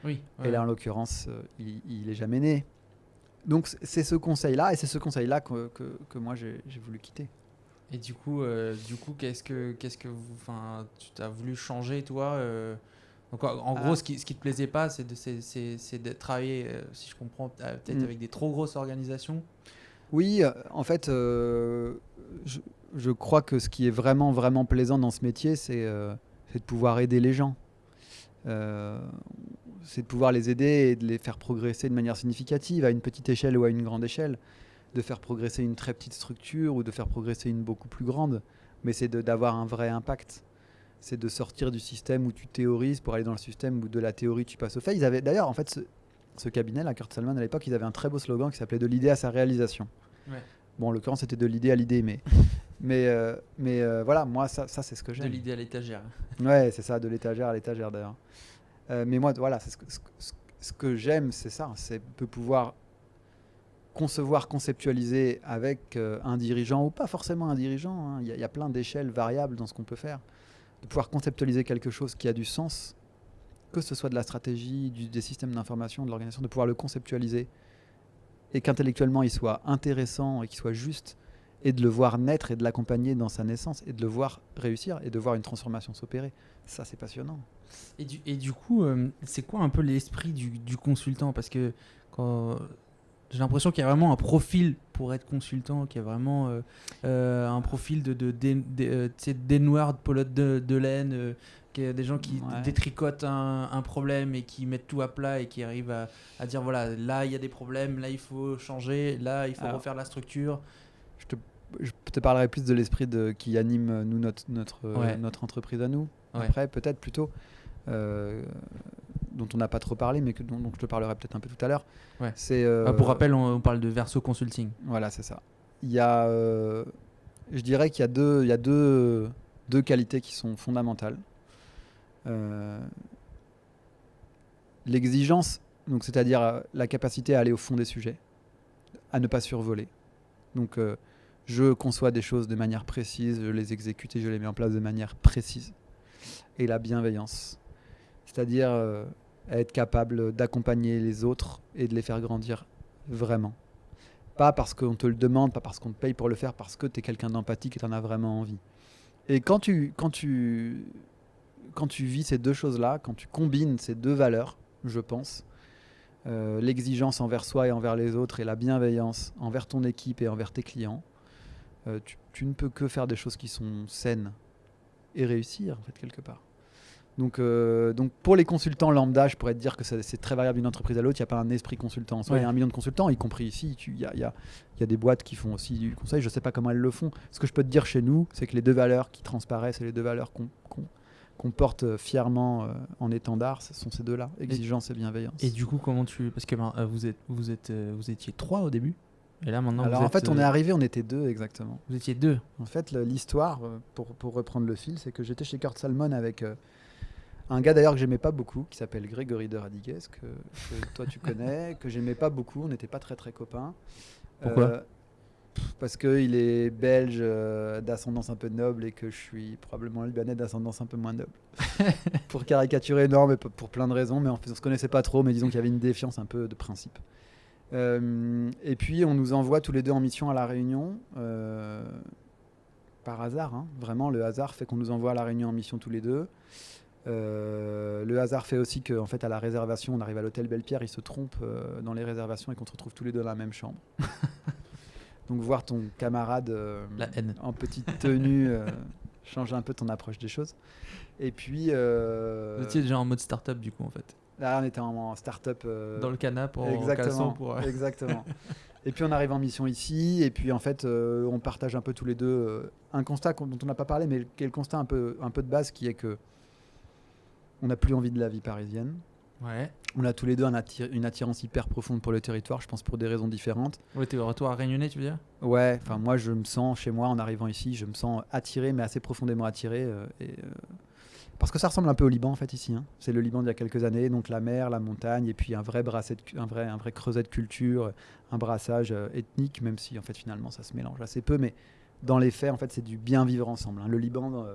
S3: Oui.
S2: Et là, en l'occurrence, il est jamais né. Donc c'est ce conseil-là et c'est ce conseil-là que moi j'ai voulu quitter.
S3: Et du coup, qu'est-ce que tu as voulu changer, toi Donc, en gros, ce qui te plaisait pas, c'est de travailler, si je comprends, peut-être avec des trop grosses organisations.
S2: Oui, en fait, je crois que ce qui est vraiment, vraiment plaisant dans ce métier, c'est de pouvoir aider les gens. C'est de pouvoir les aider et de les faire progresser de manière significative, à une petite échelle ou à une grande échelle. De faire progresser une très petite structure ou de faire progresser une beaucoup plus grande. Mais c'est d'avoir un vrai impact. C'est de sortir du système où tu théorises pour aller dans le système où de la théorie tu passes au fait. Ils avaient d'ailleurs, en fait, ce cabinet, la Kurt Salmon, à l'époque, ils avaient un très beau slogan qui s'appelait « De l'idée à sa réalisation ».
S3: Ouais.
S2: Bon, en l'occurrence, c'était de l'idée à l'idée, mais voilà, moi, ça c'est ce que j'aime.
S3: De l'idée à l'étagère.
S2: Ouais, c'est ça, de l'étagère à l'étagère d'ailleurs. Mais moi, voilà, ce que j'aime, c'est ça, c'est de pouvoir concevoir, conceptualiser avec un dirigeant, ou pas forcément un dirigeant, hein. Il y a plein d'échelles variables dans ce qu'on peut faire, de pouvoir conceptualiser quelque chose qui a du sens, que ce soit de la stratégie, des systèmes d'information, de l'organisation, de pouvoir le conceptualiser et qu'intellectuellement il soit intéressant et qu'il soit juste, et de le voir naître et de l'accompagner dans sa naissance et de le voir réussir et de voir une transformation s'opérer. Ça, c'est passionnant.
S3: Et du coup, c'est quoi un peu l'esprit du consultant ? Parce que j'ai l'impression qu'il y a vraiment un profil pour être consultant, qu'il y a vraiment un profil de dénoueur de pelote de laine, qu'il y a des gens qui détricotent un problème et qui mettent tout à plat et qui arrivent à dire voilà, là il y a des problèmes, là il faut changer, là il faut refaire la structure.
S2: Je te parlerai plus de l'esprit qui anime nous, notre entreprise à nous. Ouais. Après, peut-être plutôt, dont on n'a pas trop parlé, mais dont je te parlerai peut-être un peu tout à l'heure.
S3: Ouais.
S2: C'est,
S3: pour rappel, on parle de Verso Consulting.
S2: Voilà, c'est ça. Il y a, je dirais qu'il y a deux qualités qui sont fondamentales. L'exigence, donc c'est-à-dire la capacité à aller au fond des sujets, à ne pas survoler. Donc, je conçois des choses de manière précise, je les exécute et je les mets en place de manière précise. Et la bienveillance, c'est-à-dire être capable d'accompagner les autres et de les faire grandir vraiment. Pas parce qu'on te le demande, pas parce qu'on te paye pour le faire, parce que tu es quelqu'un d'empathique et tu en as vraiment envie. Et quand tu vis ces deux choses-là, quand tu combines ces deux valeurs, je pense, l'exigence envers soi et envers les autres et la bienveillance envers ton équipe et envers tes clients, tu ne peux que faire des choses qui sont saines et réussir en fait quelque part. Donc pour les consultants lambda, je pourrais te dire que c'est très variable d'une entreprise à l'autre. Il n'y a pas un esprit consultant. Soit il y a 1 million de consultants, y compris ici. Il y a des boîtes qui font aussi du conseil. Je ne sais pas comment elles le font. Ce que je peux te dire chez nous, c'est que les deux valeurs qui transparaissent et les deux valeurs qu'on porte fièrement en étendard, ce sont ces deux-là, exigence et bienveillance.
S3: Et du coup, comment parce que vous étiez 3 au début. Et là maintenant,
S2: alors en fait, on est arrivé, on était 2 exactement.
S3: Vous étiez 2.
S2: En fait, l'histoire, pour reprendre le fil, c'est que j'étais chez Kurt Salmon avec un gars d'ailleurs que j'aimais pas beaucoup, qui s'appelle Grégory de Radigues, que toi tu connais, que j'aimais pas beaucoup, on n'était pas très très copains.
S3: Pourquoi ?
S2: Parce qu'il est belge d'ascendance un peu noble et que je suis probablement libanais d'ascendance un peu moins noble. Pour caricaturer, non, mais pour plein de raisons, mais en fait on se connaissait pas trop, mais disons qu'il y avait une défiance un peu de principe. Et puis on nous envoie tous les deux en mission à La Réunion, par hasard, hein. Vraiment le hasard fait qu'on nous envoie à La Réunion en mission tous les deux. Le hasard fait aussi qu'en fait à la réservation, on arrive à l'hôtel Belle-Pierre, il se trompe dans les réservations et qu'on se retrouve tous les deux dans la même chambre. Donc voir ton camarade en petite tenue change un peu ton approche des choses. Et puis
S3: vous étiez déjà en mode start-up du coup en fait.
S2: Là on était en start-up
S3: dans le canapé en
S2: caleçon
S3: pour
S2: exactement. Et puis on arrive en mission ici et puis en fait on partage un peu tous les deux un constat dont on n'a pas parlé, mais qui est le constat un peu de base, qui est que on n'a plus envie de la vie parisienne.
S3: Ouais.
S2: On a tous les deux une attirance hyper profonde pour le territoire, je pense pour des raisons différentes.
S3: Ouais, t'es de retour à Réunionnais, tu veux dire?
S2: Ouais, enfin moi je me sens chez moi en arrivant ici, je me sens attiré, mais assez profondément attiré. Parce que ça ressemble un peu au Liban en fait ici. Hein. C'est le Liban d'il y a quelques années, donc la mer, la montagne, et puis un vrai creuset de culture, un brassage ethnique, même si en fait finalement ça se mélange assez peu, mais dans les faits en fait c'est du bien vivre ensemble. Hein. Le Liban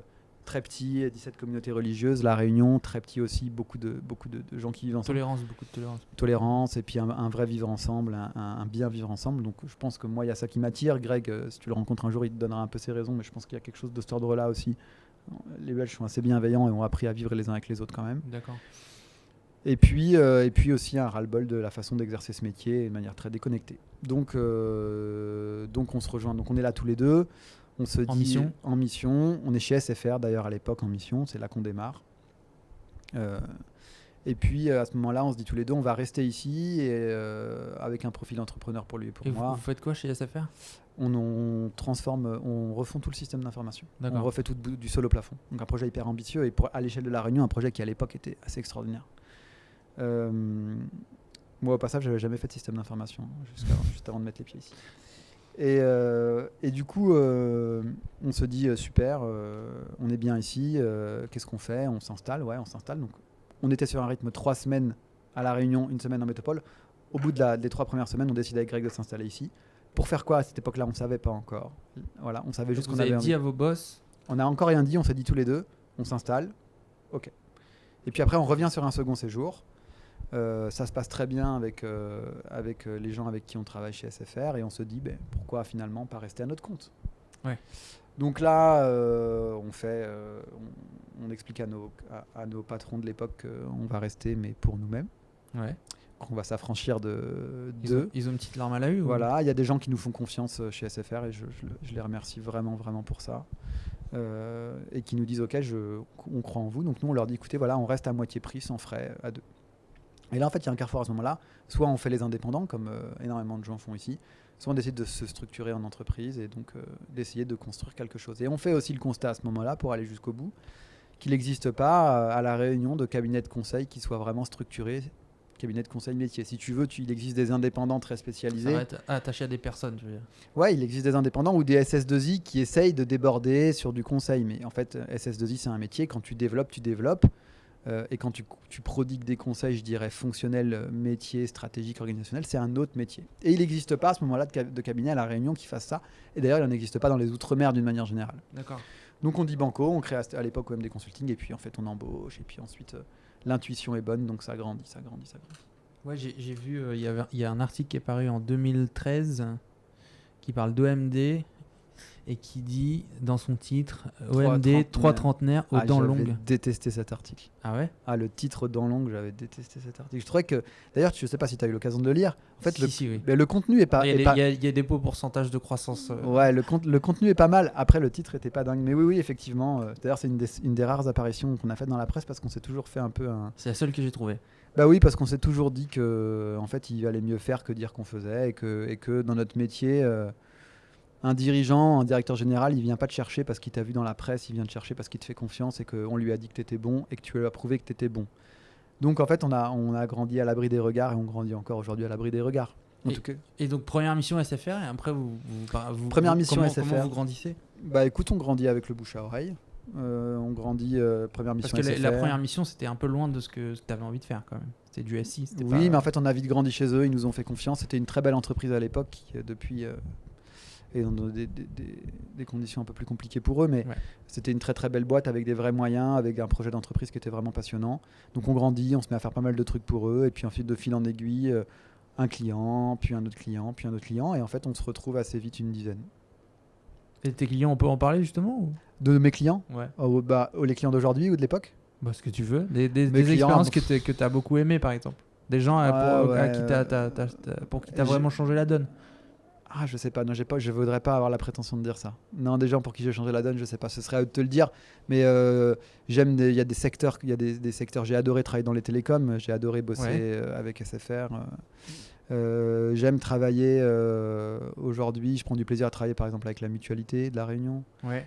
S2: très petit, 17 communautés religieuses, la Réunion très petit aussi, beaucoup de gens qui vivent ensemble.
S3: Beaucoup de tolérance.
S2: Tolérance et puis un vrai vivre ensemble, un bien vivre ensemble. Donc je pense que moi il y a ça qui m'attire. Greg, si tu le rencontres un jour, il te donnera un peu ses raisons, mais je pense qu'il y a quelque chose de cet ordre-là aussi. Les Belges sont assez bienveillants et ont appris à vivre les uns avec les autres quand même.
S3: D'accord.
S2: Et puis aussi un ras-le-bol de la façon d'exercer ce métier de manière très déconnectée. Donc on se rejoint, donc on est là tous les deux. On se dit en mission. On est chez SFR d'ailleurs à l'époque en mission, c'est là qu'on démarre. Et puis à ce moment-là, on se dit tous les deux, on va rester ici et, avec un profil d'entrepreneur pour lui et pour moi.
S3: Vous faites quoi chez SFR ?
S2: On transforme, on refond tout le système d'information.
S3: D'accord.
S2: On refait tout du sol au plafond. Donc un projet hyper ambitieux et à l'échelle de la Réunion, un projet qui à l'époque était assez extraordinaire. Moi au passage, j'avais jamais fait de système d'information juste avant de mettre les pieds ici. Et du coup, on se dit super, on est bien ici, qu'est-ce qu'on fait ? On s'installe, on s'installe. Donc on était sur un rythme 3 semaines à la Réunion, 1 semaine en métropole. Au bout des 3 premières semaines, on décide avec Greg de s'installer ici. Pour faire quoi à cette époque-là, on ne savait pas encore. Voilà, on savait juste qu'on avait
S3: envie. Vous avez dit à vos boss ?
S2: On n'a encore rien dit, on s'est dit tous les deux, on s'installe, ok. Et puis après, on revient sur un second séjour. Ça se passe très bien avec les gens avec qui on travaille chez SFR et on se dit pourquoi finalement pas rester à notre compte.
S3: Ouais.
S2: Donc là, on explique à nos patrons de l'époque qu'on va rester mais pour nous-mêmes.
S3: Ouais.
S2: Qu'on va s'affranchir d'eux.
S3: Ils ont une petite larme à la vue.
S2: Voilà, il y a des gens qui nous font confiance chez SFR et je les remercie vraiment, vraiment pour ça. Et qui nous disent ok, on croit en vous. Donc nous, on leur dit écoutez, voilà, on reste à moitié prix, sans frais, à 2. Et là, en fait, il y a un carrefour à ce moment-là. Soit on fait les indépendants, comme énormément de gens font ici, soit on décide de se structurer en entreprise et donc d'essayer de construire quelque chose. Et on fait aussi le constat à ce moment-là, pour aller jusqu'au bout, qu'il n'existe pas à la Réunion de cabinet de conseil qui soit vraiment structuré, cabinet de conseil métier. Si tu veux, il existe des indépendants très spécialisés.
S3: Attachés à des personnes, tu veux dire.
S2: Ouais, il existe des indépendants ou des SS2I qui essayent de déborder sur du conseil. Mais en fait, SS2I, c'est un métier. Quand tu développes, tu développes. Et quand tu prodigues des conseils, je dirais, fonctionnels, métiers, stratégiques, organisationnels, c'est un autre métier. Et il n'existe pas à ce moment-là de cabinet à La Réunion qui fasse ça. Et d'ailleurs, il n'existe pas dans les Outre-mer d'une manière générale.
S3: D'accord.
S2: Donc on dit banco, on crée à l'époque OMD Consulting, et puis en fait on embauche, et puis ensuite l'intuition est bonne, donc ça grandit.
S3: Ouais, j'ai vu, il y a un article qui est paru en 2013 qui parle d'OMD et qui dit dans son titre OMD 3 trentenaires aux dents longues.
S2: J'avais détesté cet article.
S3: Ah ouais ?
S2: Ah, le titre dents longues, j'avais détesté cet article. Je trouvais que, d'ailleurs, je ne sais pas si tu as eu l'occasion de le lire. En fait,
S3: oui.
S2: Le contenu est pas.
S3: Il y a des beaux pourcentages de croissance.
S2: Ouais, le contenu est pas mal. Après, le titre était pas dingue. Mais oui, effectivement. D'ailleurs, c'est une des rares apparitions qu'on a faites dans la presse parce qu'on s'est toujours fait un peu un.
S3: C'est la seule que j'ai trouvée.
S2: Bah oui, parce qu'on s'est toujours dit que, en fait, il valait mieux faire que dire qu'on faisait et que dans notre métier. Un dirigeant, un directeur général, il vient pas te chercher parce qu'il t'a vu dans la presse, il vient te chercher parce qu'il te fait confiance et qu'on lui a dit que tu étais bon et que tu lui as prouvé que tu étais bon. Donc en fait, on a grandi à l'abri des regards et on grandit encore aujourd'hui à l'abri des regards.
S3: Et donc première mission SFR et après
S2: première mission SFR.
S3: Comment vous grandissez ?
S2: Bah écoute, on grandit avec le bouche à oreille. On grandit première mission SFR.
S3: Parce que la première mission, c'était un peu loin de ce que tu avais envie de faire quand même. C'était du SI.
S2: Oui, mais en fait, on a vite grandi chez eux, ils nous ont fait confiance. C'était une très belle entreprise à l'époque qui, depuis... et dans des conditions un peu plus compliquées pour eux, mais c'était une très très belle boîte avec des vrais moyens, avec un projet d'entreprise qui était vraiment passionnant. Donc on grandit, on se met à faire pas mal de trucs pour eux, et puis ensuite de fil en aiguille, un client, puis un autre client, puis un autre client, et en fait on se retrouve assez vite une dizaine.
S3: Et tes clients, on peut en parler justement ou...
S2: De mes clients ?
S3: Ouais.
S2: Les clients d'aujourd'hui ou de l'époque ?
S3: Bah, ce que tu veux. Des expériences que tu as beaucoup aimées par exemple. Des gens pour qui tu as vraiment changé la donne.
S2: Ah, je sais pas, non, je voudrais pas avoir la prétention de dire ça. Non, des gens pour qui j'ai changé la donne, je sais pas, ce serait à eux de te le dire. Mais il y a des secteurs, j'ai adoré travailler dans les télécoms, j'ai adoré bosser avec SFR. J'aime travailler aujourd'hui, je prends du plaisir à travailler par exemple avec la Mutualité de La Réunion.
S3: Ouais.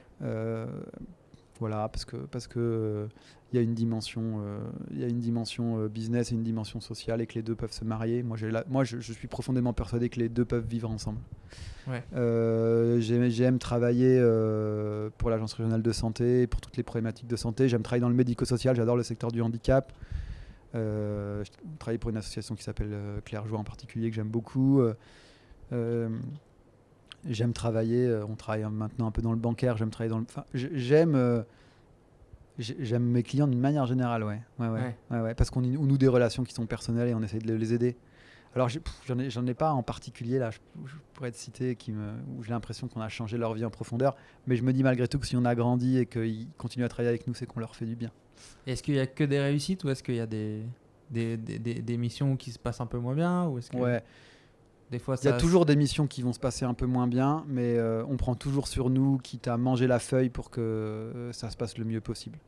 S2: Voilà, parce que il y a une dimension, business et une dimension sociale et que les deux peuvent se marier. Moi, je suis profondément persuadé que les deux peuvent vivre ensemble.
S3: Ouais.
S2: J'aime travailler pour l'Agence régionale de santé, pour toutes les problématiques de santé. J'aime travailler dans le médico-social, j'adore le secteur du handicap. Je travaille pour une association qui s'appelle Claire Joie en particulier, que j'aime beaucoup. J'aime travailler, on travaille maintenant un peu dans le bancaire, j'aime travailler dans le... Enfin, j'aime mes clients d'une manière générale, ouais, parce qu'on noue des relations qui sont personnelles et on essaie de les aider. Alors j'en ai pas en particulier là, je pourrais te citer où j'ai l'impression qu'on a changé leur vie en profondeur, mais je me dis malgré tout que si on a grandi et qu'ils continuent à travailler avec nous, c'est qu'on leur fait du bien.
S3: Et est-ce qu'il y a que des réussites ou est-ce qu'il y a des missions qui se passent un peu moins bien ou est-ce que
S2: Ouais.
S3: Des fois,
S2: il y a toujours des missions qui vont se passer un peu moins bien, mais on prend toujours sur nous, quitte à manger la feuille pour que ça se passe le mieux possible.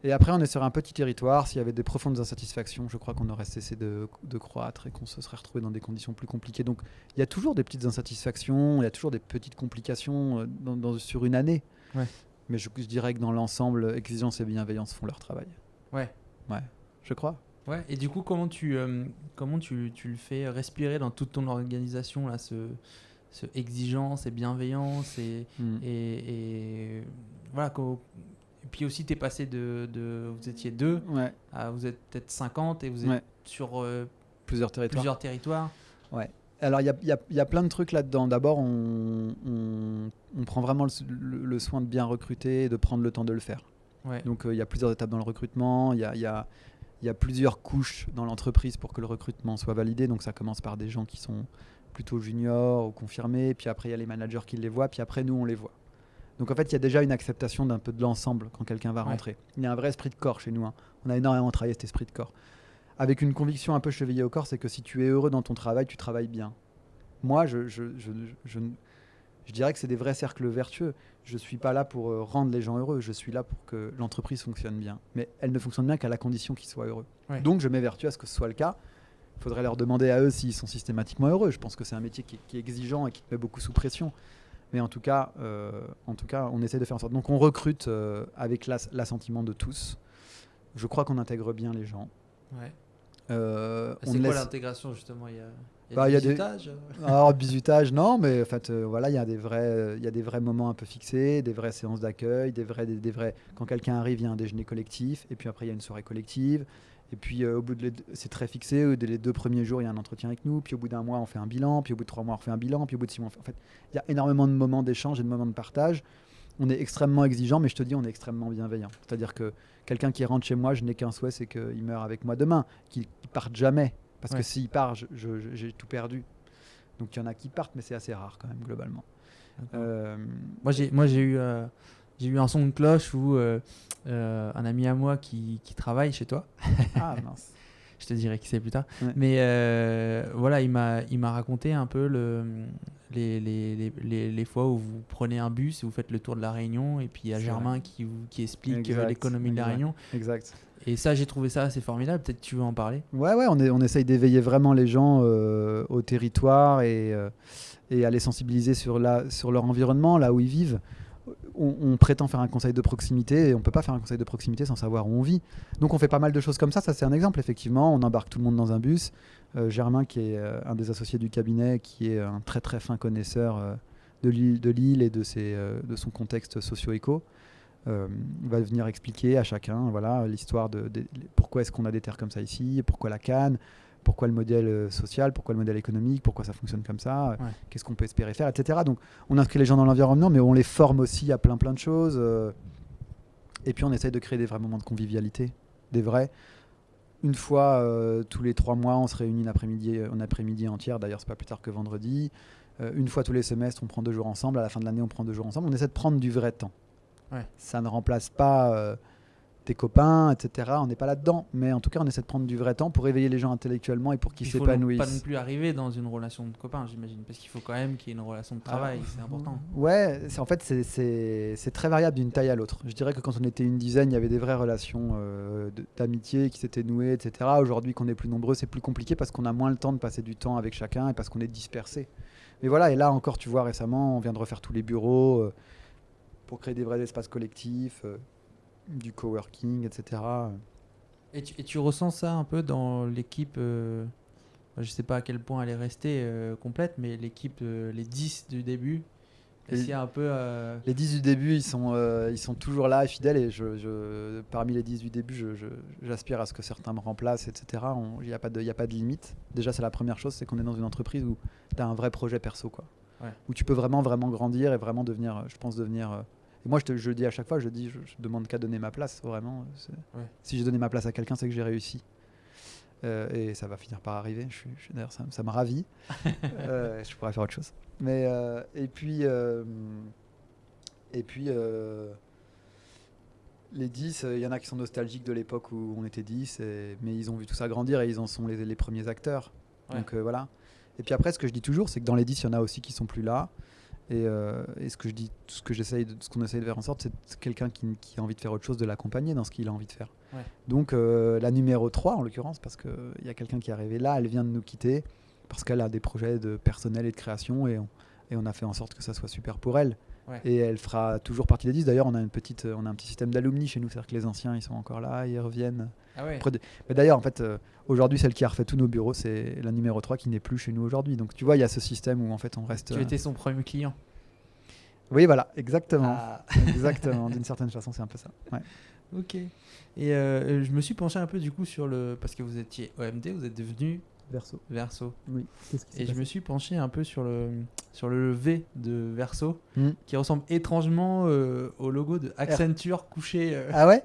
S2: Et après, on est sur un petit territoire. S'il y avait des profondes insatisfactions, je crois qu'on aurait cessé de croître et qu'on se serait retrouvé dans des conditions plus compliquées. Donc, il y a toujours des petites insatisfactions, il y a toujours des petites complications sur une année.
S3: Ouais.
S2: Mais je dirais que dans l'ensemble, exigence et bienveillance font leur travail.
S3: Ouais.
S2: Ouais, je crois.
S3: Ouais. Et du coup, comment tu le fais respirer dans toute ton organisation là, ce exigence et bienveillance et voilà. Et puis aussi, tu es passé vous étiez 2,
S2: ouais.
S3: À vous êtes peut-être 50 et vous êtes sur
S2: plusieurs
S3: territoires.
S2: Ouais. Alors, il y a plein de trucs là-dedans. D'abord, on prend vraiment le soin de bien recruter et de prendre le temps de le faire.
S3: Ouais.
S2: Donc, il y a plusieurs étapes dans le recrutement. Il y a plusieurs couches dans l'entreprise pour que le recrutement soit validé. Donc, ça commence par des gens qui sont plutôt juniors ou confirmés. Puis après, il y a les managers qui les voient. Puis après, nous, on les voit. Donc en fait, il y a déjà une acceptation d'un peu de l'ensemble quand quelqu'un va rentrer. Il y a un vrai esprit de corps chez nous. Hein. On a énormément travaillé cet esprit de corps. Avec une conviction un peu chevillée au corps, c'est que si tu es heureux dans ton travail, tu travailles bien. Moi, je dirais que c'est des vrais cercles vertueux. Je ne suis pas là pour rendre les gens heureux. Je suis là pour que l'entreprise fonctionne bien. Mais elle ne fonctionne bien qu'à la condition qu'ils soient heureux. Ouais. Donc je m'évertue à ce que ce soit le cas. Il faudrait leur demander à eux s'ils sont systématiquement heureux. Je pense que c'est un métier qui est exigeant et qui met beaucoup sous pression. Mais en tout cas, on essaie de faire en sorte. Donc, on recrute avec l'assentiment de tous. Je crois qu'on intègre bien les gens.
S3: Ouais. C'est quoi l'intégration, justement? Il y a du bizutage
S2: Alors, bizutage, non, mais en fait, voilà, il y a des vrais moments un peu fixés, des vraies séances d'accueil, des vrais... Quand quelqu'un arrive, il y a un déjeuner collectif, et puis après, il y a une soirée collective. Et puis, c'est très fixé. Dès les 2 premiers jours, il y a un entretien avec nous. Puis, au bout d'1 mois, on fait un bilan. Puis, au bout de 3 mois, on fait un bilan. Puis, au bout de 6 mois, En fait, il y a énormément de moments d'échange et de moments de partage. On est extrêmement exigeant, mais je te dis, on est extrêmement bienveillant. C'est-à-dire que quelqu'un qui rentre chez moi, je n'ai qu'un souhait, c'est qu'il meure avec moi demain, qu'il ne parte jamais. Parce que s'il part, j'ai tout perdu. Donc, il y en a qui partent, mais c'est assez rare quand même, globalement.
S3: Moi, j'ai eu un son de cloche où un ami à moi qui travaille chez toi.
S2: Ah mince.
S3: Je te dirai qui c'est plus tard.
S2: Ouais.
S3: Mais voilà, il m'a raconté un peu les fois où vous prenez un bus et vous faites le tour de la Réunion et puis il y a Germain qui explique l'économie de la Réunion.
S2: Exact.
S3: Et ça, j'ai trouvé ça assez formidable. Peut-être que tu veux en parler.
S2: Ouais, on essaye d'éveiller vraiment les gens au territoire et à les sensibiliser sur leur environnement, là où ils vivent. On prétend faire un conseil de proximité et on ne peut pas faire un conseil de proximité sans savoir où on vit. Donc on fait pas mal de choses comme ça. Ça, c'est un exemple, effectivement. On embarque tout le monde dans un bus. Germain, qui est un des associés du cabinet, qui est un très très fin connaisseur de l'île et de son contexte socio-éco, va venir expliquer à chacun l'histoire de pourquoi est-ce qu'on a des terres comme ça ici, pourquoi la canne, pourquoi le modèle social, pourquoi le modèle économique, pourquoi ça fonctionne comme ça, qu'est-ce qu'on peut espérer faire, etc. Donc on inscrit les gens dans l'environnement, mais on les forme aussi à plein de choses. Et puis on essaye de créer des vrais moments de convivialité, des vrais. Une fois tous les 3 mois, on se réunit un après-midi entière, d'ailleurs c'est pas plus tard que vendredi. Une fois tous les semestres, on prend 2 jours ensemble. À la fin de l'année, on prend 2 jours ensemble. On essaie de prendre du vrai temps. Ouais. Ça ne remplace pas tes copains, etc. On n'est pas là-dedans. Mais en tout cas, on essaie de prendre du vrai temps pour éveiller les gens intellectuellement et pour qu'ils s'épanouissent.
S3: Il ne faut pas non plus arriver dans une relation de copains, j'imagine. Parce qu'il faut quand même qu'il y ait une relation de travail. C'est important.
S2: Ouais, en fait, c'est très variable d'une taille à l'autre. Je dirais que quand on était une dizaine, il y avait des vraies relations d'amitié qui s'étaient nouées, etc. Aujourd'hui, qu'on est plus nombreux, c'est plus compliqué parce qu'on a moins le temps de passer du temps avec chacun et parce qu'on est dispersé. Mais voilà, et là encore, tu vois, récemment, on vient de refaire tous les bureaux. pour créer des vrais espaces collectifs, du coworking, etc.
S3: Et tu ressens ça un peu dans l'équipe, je sais pas à quel point elle est restée complète, mais l'équipe, les 10 du début, est-ce qu'il y a un peu...
S2: Les 10 du début, ils sont toujours là et fidèles. Et parmi les 10 du début, j'aspire à ce que certains me remplacent, etc. Il n'y a pas de limite. Déjà, c'est la première chose, c'est qu'on est dans une entreprise où tu as un vrai projet perso, quoi.
S3: Ouais.
S2: Où tu peux vraiment, vraiment grandir et vraiment devenir, je pense, devenir... Et moi, je le dis à chaque fois, je demande qu'à donner ma place, vraiment.
S3: Ouais.
S2: Si j'ai donné ma place à quelqu'un, c'est que j'ai réussi. Et ça va finir par arriver. D'ailleurs, ça me ravit. Je pourrais faire autre chose. Mais et puis les 10, il y en a qui sont nostalgiques de l'époque où on était 10, mais ils ont vu tout ça grandir et ils en sont les premiers acteurs. Ouais. Donc voilà. Et puis après, ce que je dis toujours, c'est que dans les 10, il y en a aussi qui sont plus là. Et ce qu'on essaye de faire en sorte, c'est quelqu'un qui a envie de faire autre chose, de l'accompagner dans ce qu'il a envie de faire. Ouais. Donc la numéro 3, en l'occurrence, parce qu'il y a quelqu'un qui est arrivé là, elle vient de nous quitter, parce qu'elle a des projets de personnel et de création, et on a fait en sorte que ça soit super pour elle. Ouais. Et elle fera toujours partie des 10. D'ailleurs, on a un petit système d'alumni chez nous, c'est-à-dire que les anciens, ils sont encore là, ils reviennent. Ah ouais. Mais d'ailleurs, en fait, aujourd'hui, celle qui a refait tous nos bureaux, c'est la numéro 3 qui n'est plus chez nous aujourd'hui. Donc tu vois, il y a ce système où en fait on reste...
S3: Tu étais son premier client.
S2: Oui, voilà, exactement. Ah. Exactement, d'une certaine façon, c'est un peu ça. Ouais.
S3: Ok. Et je me suis penché un peu du coup sur parce que vous étiez OMD, vous êtes devenu Verso. Oui. Et je me suis penché un peu sur le V de Verso, qui ressemble étrangement au logo de Accenture couché.
S2: Ah ouais.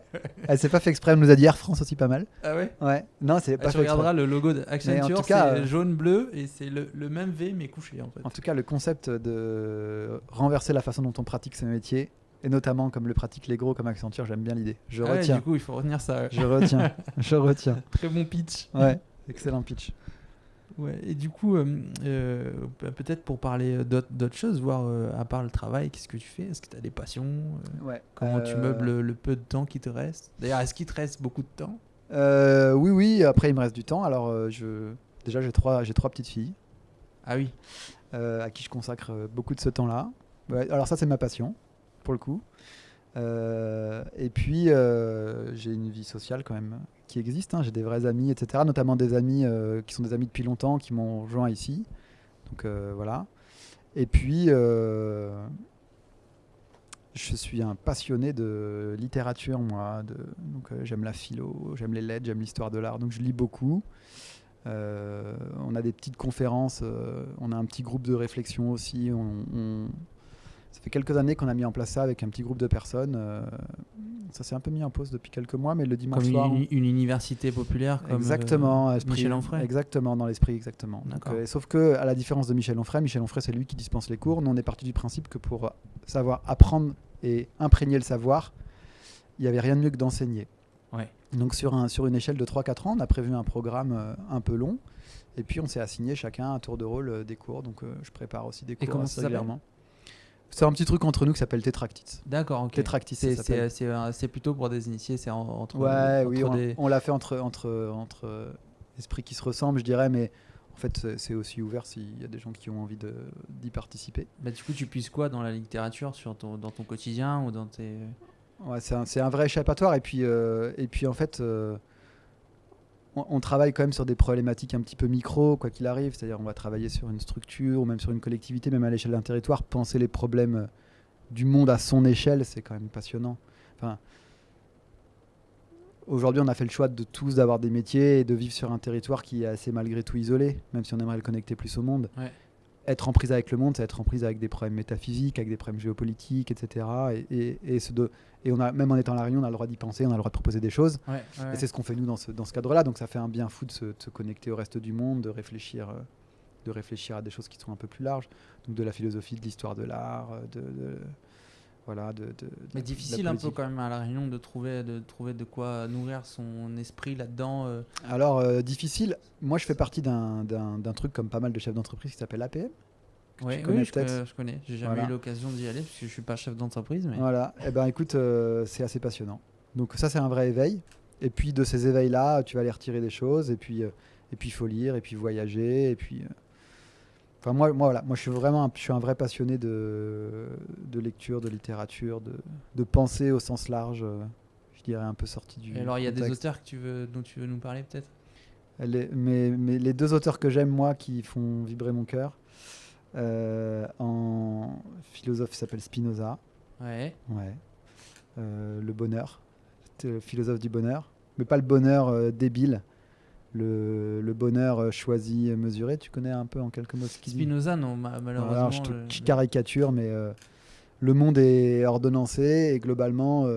S2: Elle s'est pas fait exprès, elle nous a dit Air France aussi pas mal.
S3: Ah ouais.
S2: Ouais. Non, c'est pas fait exprès.
S3: Tu regarderas le logo de Accenture, c'est jaune-bleu et c'est le même V mais couché en fait.
S2: En tout cas, le concept de renverser la façon dont on pratique ce métier, et notamment comme le pratique les gros comme Accenture, j'aime bien l'idée. Je retiens.
S3: Du coup, il faut retenir ça.
S2: Je retiens.
S3: Très bon pitch.
S2: Ouais, excellent pitch.
S3: Ouais, et du coup, peut-être pour parler d'autres choses, voir à part le travail, qu'est-ce que tu fais? Est-ce que tu as des passions? Comment tu meubles le peu de temps qui te reste? D'ailleurs, est-ce qu'il te reste beaucoup de temps?
S2: Oui, après il me reste du temps. Alors, déjà, j'ai trois petites filles.
S3: Ah oui.
S2: À qui je consacre beaucoup de ce temps-là. Ouais, alors ça, c'est ma passion, pour le coup. Et puis, j'ai une vie sociale quand même qui existe. J'ai des vrais amis, etc. Notamment des amis qui sont des amis depuis longtemps, qui m'ont rejoint ici. Donc voilà. Et puis, je suis un passionné de littérature, moi. Donc j'aime la philo, j'aime les lettres, j'aime l'histoire de l'art. Donc je lis beaucoup. On a des petites conférences, on a un petit groupe de réflexion aussi. Ça fait quelques années qu'on a mis en place ça avec un petit groupe de personnes. Ça s'est un peu mis en pause depuis quelques mois, mais le dimanche soir...
S3: Une université populaire comme
S2: exactement,
S3: Michel Onfray.
S2: Exactement, dans l'esprit, exactement. Donc, sauf que, à la différence de Michel Onfray, c'est lui qui dispense les cours. Nous, on est parti du principe que pour savoir apprendre et imprégner le savoir, il n'y avait rien de mieux que d'enseigner. Ouais. Donc sur une échelle de 3-4 ans, on a prévu un programme un peu long. Et puis, on s'est assigné chacun à tour de rôle des cours. Donc, je prépare aussi des cours.
S3: Et comment ça
S2: régulièrement. C'est un petit truc entre nous qui s'appelle Tétractite.
S3: D'accord, ok.
S2: Tétractite,
S3: c'est plutôt pour des initiés, c'est entre
S2: on l'a fait entre esprits qui se ressemblent, je dirais, mais en fait, c'est aussi ouvert s'il y a des gens qui ont envie d'y participer.
S3: Bah, du coup, tu puisses quoi dans la littérature dans ton quotidien ou dans tes...
S2: Ouais, c'est un vrai échappatoire. Et puis en fait... on travaille quand même sur des problématiques un petit peu micro, quoi qu'il arrive. C'est-à-dire on va travailler sur une structure ou même sur une collectivité, même à l'échelle d'un territoire. Penser les problèmes du monde à son échelle, c'est quand même passionnant. Enfin, aujourd'hui, on a fait le choix de tous d'avoir des métiers et de vivre sur un territoire qui est assez malgré tout isolé, même si on aimerait le connecter plus au monde. Ouais. Être en prise avec le monde, c'est être en prise avec des problèmes métaphysiques, avec des problèmes géopolitiques, etc. Et on a, même en étant à La Réunion, on a le droit d'y penser, on a le droit de proposer des choses. Ouais. Et c'est ce qu'on fait nous dans ce cadre-là. Donc ça fait un bien fou de se connecter au reste du monde, de réfléchir à des choses qui sont un peu plus larges. Donc de la philosophie, de l'histoire de l'art,
S3: mais difficile un peu quand même à La Réunion de trouver de quoi nourrir son esprit là-dedans.
S2: Alors difficile. Moi, je fais partie d'un truc comme pas mal de chefs d'entreprise qui s'appelle APM.
S3: Oui, je connais. J'ai jamais eu l'occasion d'y aller parce que je suis pas chef d'entreprise. Mais...
S2: Voilà. Et ben écoute, c'est assez passionnant. Donc ça, c'est un vrai éveil. Et puis de ces éveils-là, tu vas aller retirer des choses. Et puis il faut lire, et puis voyager, et puis Enfin, moi, je suis un vrai passionné de lecture, de littérature, de pensée au sens large. Je dirais un peu sorti du
S3: Et alors, il y a des
S2: contexte.
S3: auteurs dont tu veux nous parler, peut-être?
S2: Mais les deux auteurs que j'aime, moi, qui font vibrer mon cœur, en philosophe, il s'appelle Spinoza.
S3: Ouais.
S2: Ouais. Le bonheur. C'était le philosophe du bonheur. Mais pas le bonheur débile. Le bonheur choisi, mesuré. Tu connais un peu en quelques mots ce qu'il dit?
S3: Spinoza, non, malheureusement.
S2: Alors, je caricature, mais le monde est ordonnancé et globalement,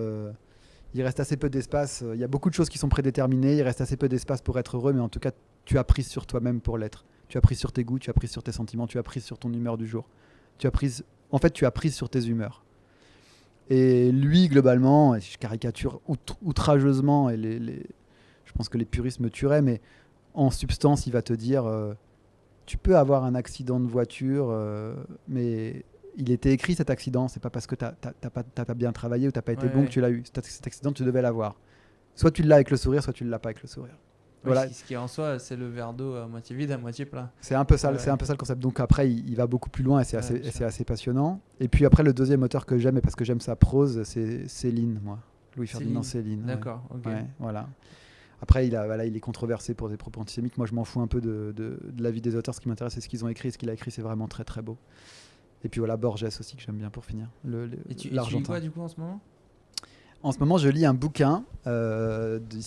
S2: il reste assez peu d'espace. Il y a beaucoup de choses qui sont prédéterminées. Il reste assez peu d'espace pour être heureux, mais en tout cas, tu as prise sur toi-même pour l'être. Tu as prise sur tes goûts, tu as prise sur tes sentiments, tu as prise sur ton humeur du jour. Tu as prise sur tes humeurs. Et lui, globalement, et je caricature outrageusement, et je pense que les puristes me tueraient, mais en substance, il va te dire tu peux avoir un accident de voiture, mais il était écrit cet accident, c'est pas parce que t'as pas bien travaillé ou t'as pas été bon que tu l'as eu. Cet accident, tu devais l'avoir. Soit tu l'as avec le sourire, soit tu ne l'as pas avec le sourire.
S3: Oui,
S2: Voilà.
S3: ce qui en soi, c'est le verre d'eau à moitié vide, à moitié plein.
S2: C'est un peu ça,
S3: Ouais.
S2: c'est un peu ça le concept. Donc après, il va beaucoup plus loin et c'est
S3: Ouais, bien sûr.
S2: assez passionnant. Et puis après, le deuxième auteur que j'aime, et parce que j'aime sa prose, c'est Céline, moi. Louis-Ferdinand Céline. Ouais.
S3: D'accord, ok.
S2: Ouais, voilà. Après, il est controversé pour des propos antisémites. Moi, je m'en fous un peu de la vie des auteurs. Ce qui m'intéresse, c'est ce qu'ils ont écrit. Ce qu'il a écrit, c'est vraiment très, très beau. Et puis voilà, Borges aussi, que j'aime bien pour finir.
S3: Et tu lis
S2: l'Argentin.
S3: quoi, du coup, en ce moment?
S2: En ce moment, je lis un bouquin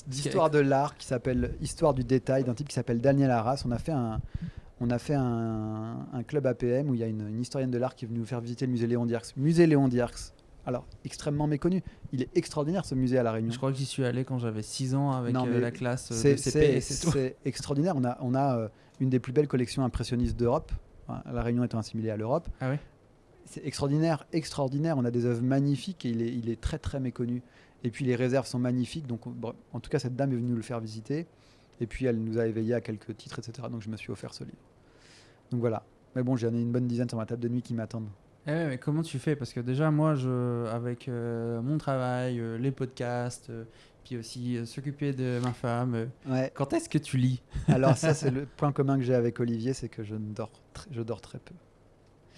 S2: d'histoire de l'art qui s'appelle Histoire du détail, d'un type qui s'appelle Daniel Arras. On a fait un club APM où il y a une historienne de l'art qui est venue nous faire visiter le musée Léon Dierx. Musée Léon Dierx. Alors, extrêmement méconnu. Il est extraordinaire, ce musée à La Réunion.
S3: Je crois que j'y suis allé quand j'avais 6 ans avec
S2: Non, mais
S3: la classe de CP et c'est tout.
S2: C'est extraordinaire. On a une des plus belles collections impressionnistes d'Europe. La Réunion étant assimilée à l'Europe.
S3: Ah oui?
S2: C'est extraordinaire. On a des œuvres magnifiques et il est très très méconnu. Et puis les réserves sont magnifiques. Donc, bon, en tout cas, cette dame est venue nous le faire visiter. Et puis elle nous a éveillés à quelques titres, etc. Donc je me suis offert ce livre. Donc voilà. Mais bon, j'en ai une bonne dizaine sur ma table de nuit qui m'attendent.
S3: Eh ouais, mais comment tu fais? Parce que déjà, moi, avec mon travail, les podcasts, puis aussi s'occuper de ma femme,
S2: Ouais.
S3: quand est-ce que tu lis?
S2: Alors ça, c'est le point commun que j'ai avec Olivier, c'est que je dors très peu.